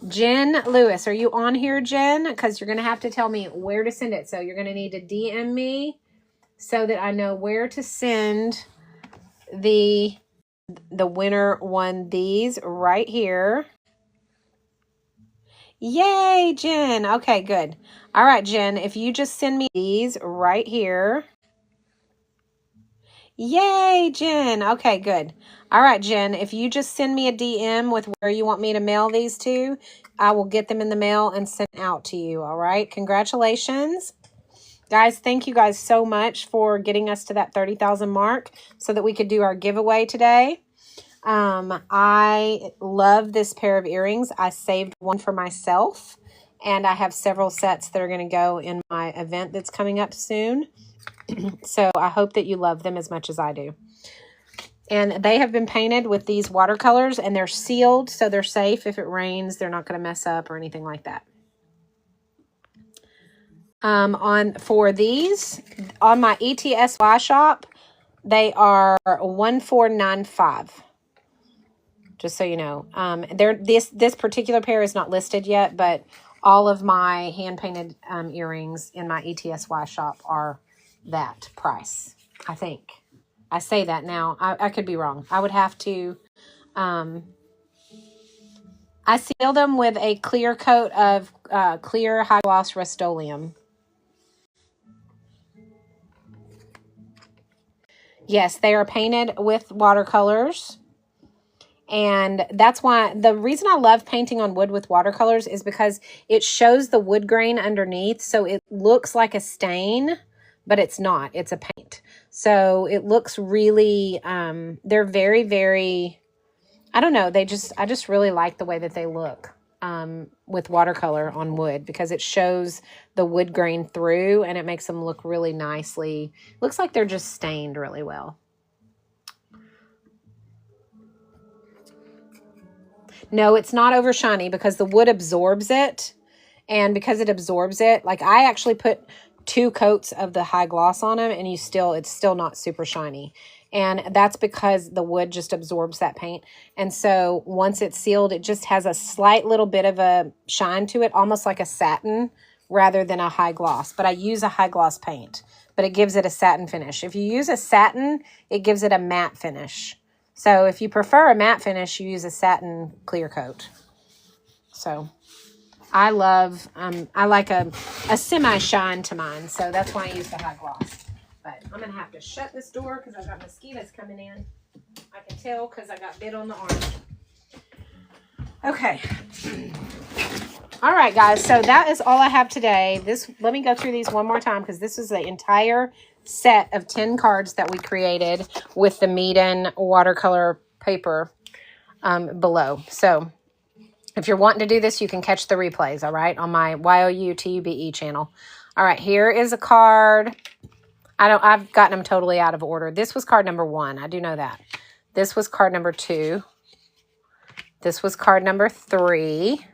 Jen Lewis, are you on here, Jen? Because you're going to have to tell me where to send it. So you're going to need to DM me so that I know where to send the winner won these right here. Yay, Jen. Okay, good. All right, Jen, if you just send me these right here. Yay, Jen. Okay, good. All right, Jen, if you just send me a DM with where you want me to mail these to, I will get them in the mail and send out to you. All right. Congratulations. Guys, thank you guys so much for getting us to that 30,000 mark so that we could do our giveaway today. I love this pair of earrings. I saved one for myself, and I have several sets that are going to go in my event that's coming up soon. So I hope that you love them as much as I do. And they have been painted with these watercolors, and they're sealed, so they're safe. If it rains, they're not going to mess up or anything like that. For these, on my ETSY shop, they are $1495. Just so you know. This particular pair is not listed yet, but all of my hand-painted earrings in my ETSY shop are that price, I think. I say that now. I could be wrong. I would have to... I seal them with a clear coat of clear high gloss Rust-Oleum. Yes, they are painted with watercolors. And that's why the reason I love painting on wood with watercolors is because it shows the wood grain underneath. So it looks like a stain, but it's not. It's a paint. So it looks really, they're very, very, I don't know. I just really like the way that they look with watercolor on wood because it shows the wood grain through and it makes them look really nicely. Looks like they're just stained really well. No, it's not over shiny because the wood absorbs it. And because it absorbs it, like I actually put 2 coats of the high gloss on them and it's still not super shiny. And that's because the wood just absorbs that paint. And so once it's sealed, it just has a slight little bit of a shine to it, almost like a satin rather than a high gloss. But I use a high gloss paint, but it gives it a satin finish. If you use a satin, it gives it a matte finish. So if you prefer a matte finish, you use a satin clear coat. So I like a semi-shine to mine. So that's why I use the high gloss. But I'm going to have to shut this door because I've got mosquitoes coming in. I can tell because I got bit on the arm. Okay. All right, guys. So that is all I have today. Let me go through these one more time because this is the entire set of 10 cards that we created with the Meeden watercolor paper below. So if you're wanting to do this, you can catch the replays, all right, on my YOUTUBE channel. All right, here is a card. I've gotten them totally out of order. This was card number 1. I do know that. This was card number 2. This was card number 3.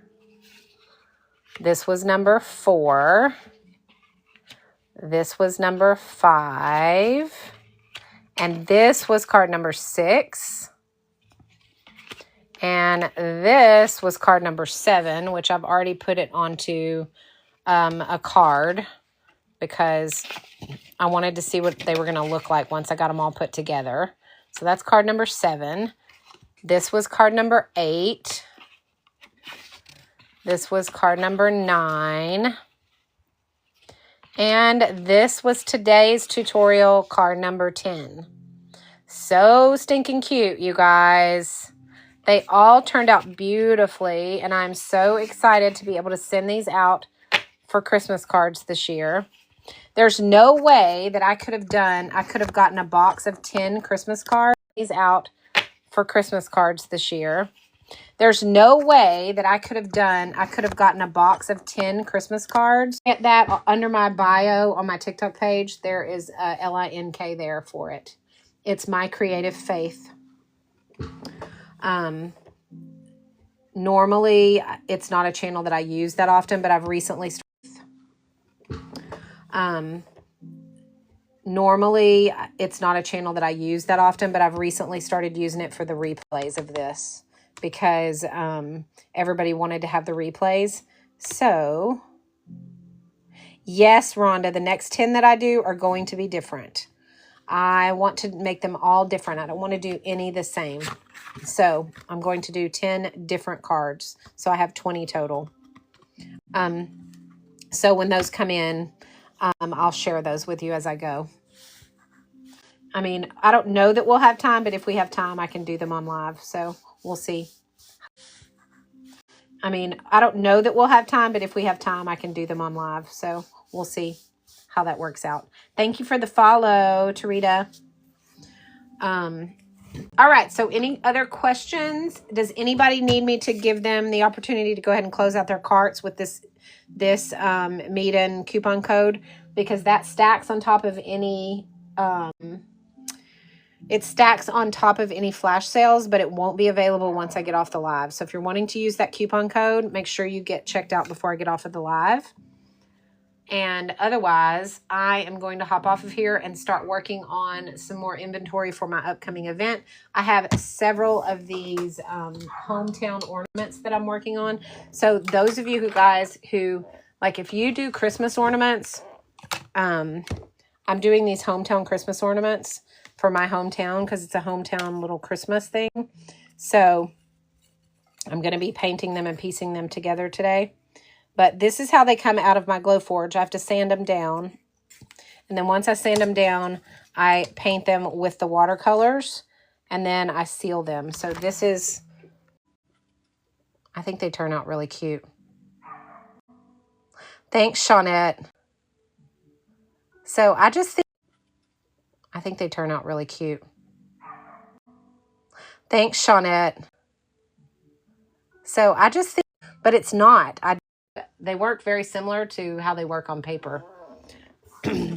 This was number 4. This was number 5. And this was card number 6. And this was card number 7, which I've already put it onto a card. because I wanted to see what they were going to look like once I got them all put together. So that's card number 7. This was card number 8. This was card number 9. And this was today's tutorial card number 10. So stinking cute, you guys. They all turned out beautifully, and I'm so excited to be able to send these out for Christmas cards this year. There's no way that I could have gotten a box of 10 Christmas cards out for Christmas cards this year. There's no way that I could have gotten a box of 10 Christmas cards. Get that under my bio on my TikTok page. There is a LINK there for it. It's My Creative Faith. Normally, it's not a channel that I use that often, but I've recently Normally, it's not a channel that I use that often, but I've recently started using it for the replays of this because everybody wanted to have the replays. So, yes, Rhonda, the next 10 that I do are going to be different. I want to make them all different. I don't want to do any the same. So, I'm going to do 10 different cards. So, I have 20 total. So, when those come in, I'll share those with you as I go. I mean, I don't know that we'll have time, but if we have time, I can do them on live. So we'll see. I mean, I don't know that we'll have time, but if we have time, I can do them on live. So we'll see how that works out. Thank you for the follow, Tarita. All right. So any other questions? Does anybody need me to give them the opportunity to go ahead and close out their carts with this Meet-In coupon code? Because that stacks on top of any... it stacks on top of any flash sales, but it won't be available once I get off the live. So if you're wanting to use that coupon code, make sure you get checked out before I get off of the live. And otherwise, I am going to hop off of here and start working on some more inventory for my upcoming event. I have several of these hometown ornaments that I'm working on. So those of you who, like if you do Christmas ornaments, I'm doing these hometown Christmas ornaments for my hometown because it's a hometown little Christmas thing. So I'm going to be painting them and piecing them together today. But this is how they come out of my Glowforge. I have to sand them down. And then once I sand them down, I paint them with the watercolors. And then I seal them. So this is... I think they turn out really cute. Thanks, Shawnette. So I think they turn out really cute. Thanks, Shawnette. So I just think, but it's not. They work very similar to how they work on paper.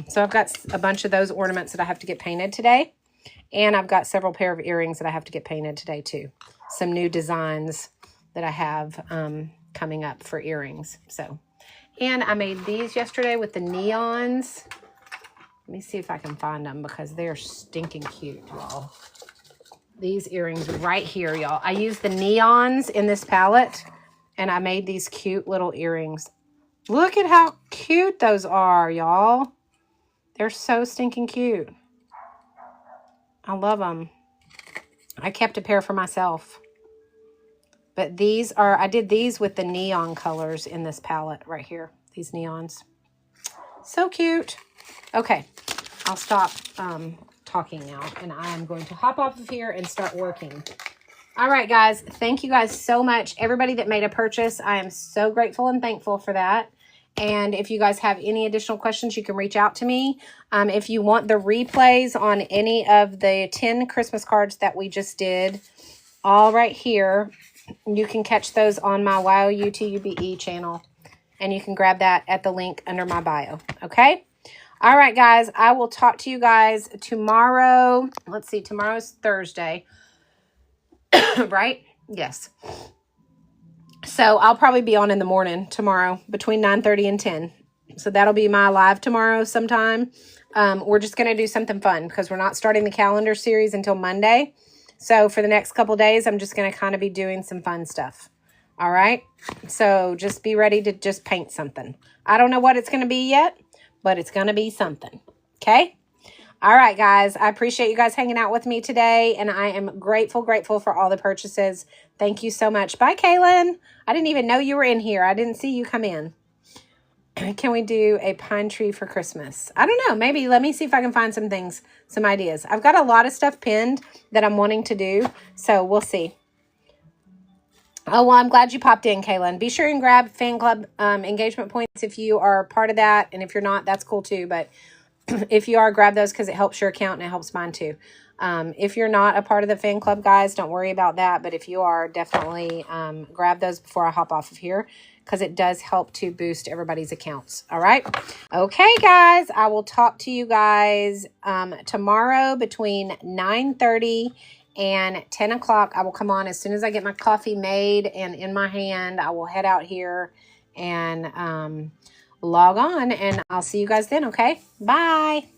So I've got a bunch of those ornaments that I have to get painted today. And I've got several pair of earrings that I have to get painted today too. Some new designs that I have coming up for earrings. So, and I made these yesterday with the neons. Let me see if I can find them because they're stinking cute, y'all. These earrings right here, y'all. I used the neons in this palette, and I made these cute little earrings. Look at how cute those are, y'all. They're so stinking cute. I love them. I kept a pair for myself. But these are, I did these with the neon colors in this palette right here. These neons. So cute. Okay, I'll stop talking now, and I'm going to hop off of here and start working. All right, guys. Thank you guys so much. Everybody that made a purchase, I am so grateful and thankful for that. And if you guys have any additional questions, you can reach out to me. If you want the replays on any of the 10 Christmas cards that we just did, all right here, you can catch those on my YOUTUBE channel. And you can grab that at the link under my bio. Okay? All right, guys. I will talk to you guys tomorrow. Let's see. Tomorrow's Thursday. Right? Yes. So I'll probably be on in the morning tomorrow between 9:30 and 10. So that'll be my live tomorrow sometime. We're just going to do something fun because we're not starting the calendar series until Monday. So for the next couple days, I'm just going to kind of be doing some fun stuff. All right. So just be ready to just paint something. I don't know what it's going to be yet, but it's going to be something. Okay? All right, guys. I appreciate you guys hanging out with me today, and I am grateful for all the purchases. Thank you so much. Bye, Kaylin. I didn't even know you were in here. I didn't see you come in. Can we do a pine tree for Christmas? I don't know. Maybe. Let me see if I can find some things, some ideas. I've got a lot of stuff pinned that I'm wanting to do, so we'll see. Oh, well, I'm glad you popped in, Kaylin. Be sure and grab fan club engagement points if you are part of that, and if you're not, that's cool too, but if you are, grab those because it helps your account and it helps mine too. If you're not a part of the fan club, guys, don't worry about that. But if you are, definitely grab those before I hop off of here because it does help to boost everybody's accounts. All right. Okay, guys, I will talk to you guys tomorrow between 9:30 and 10 o'clock. I will come on as soon as I get my coffee made and in my hand. I will head out here and log on, and I'll see you guys then. Okay, bye.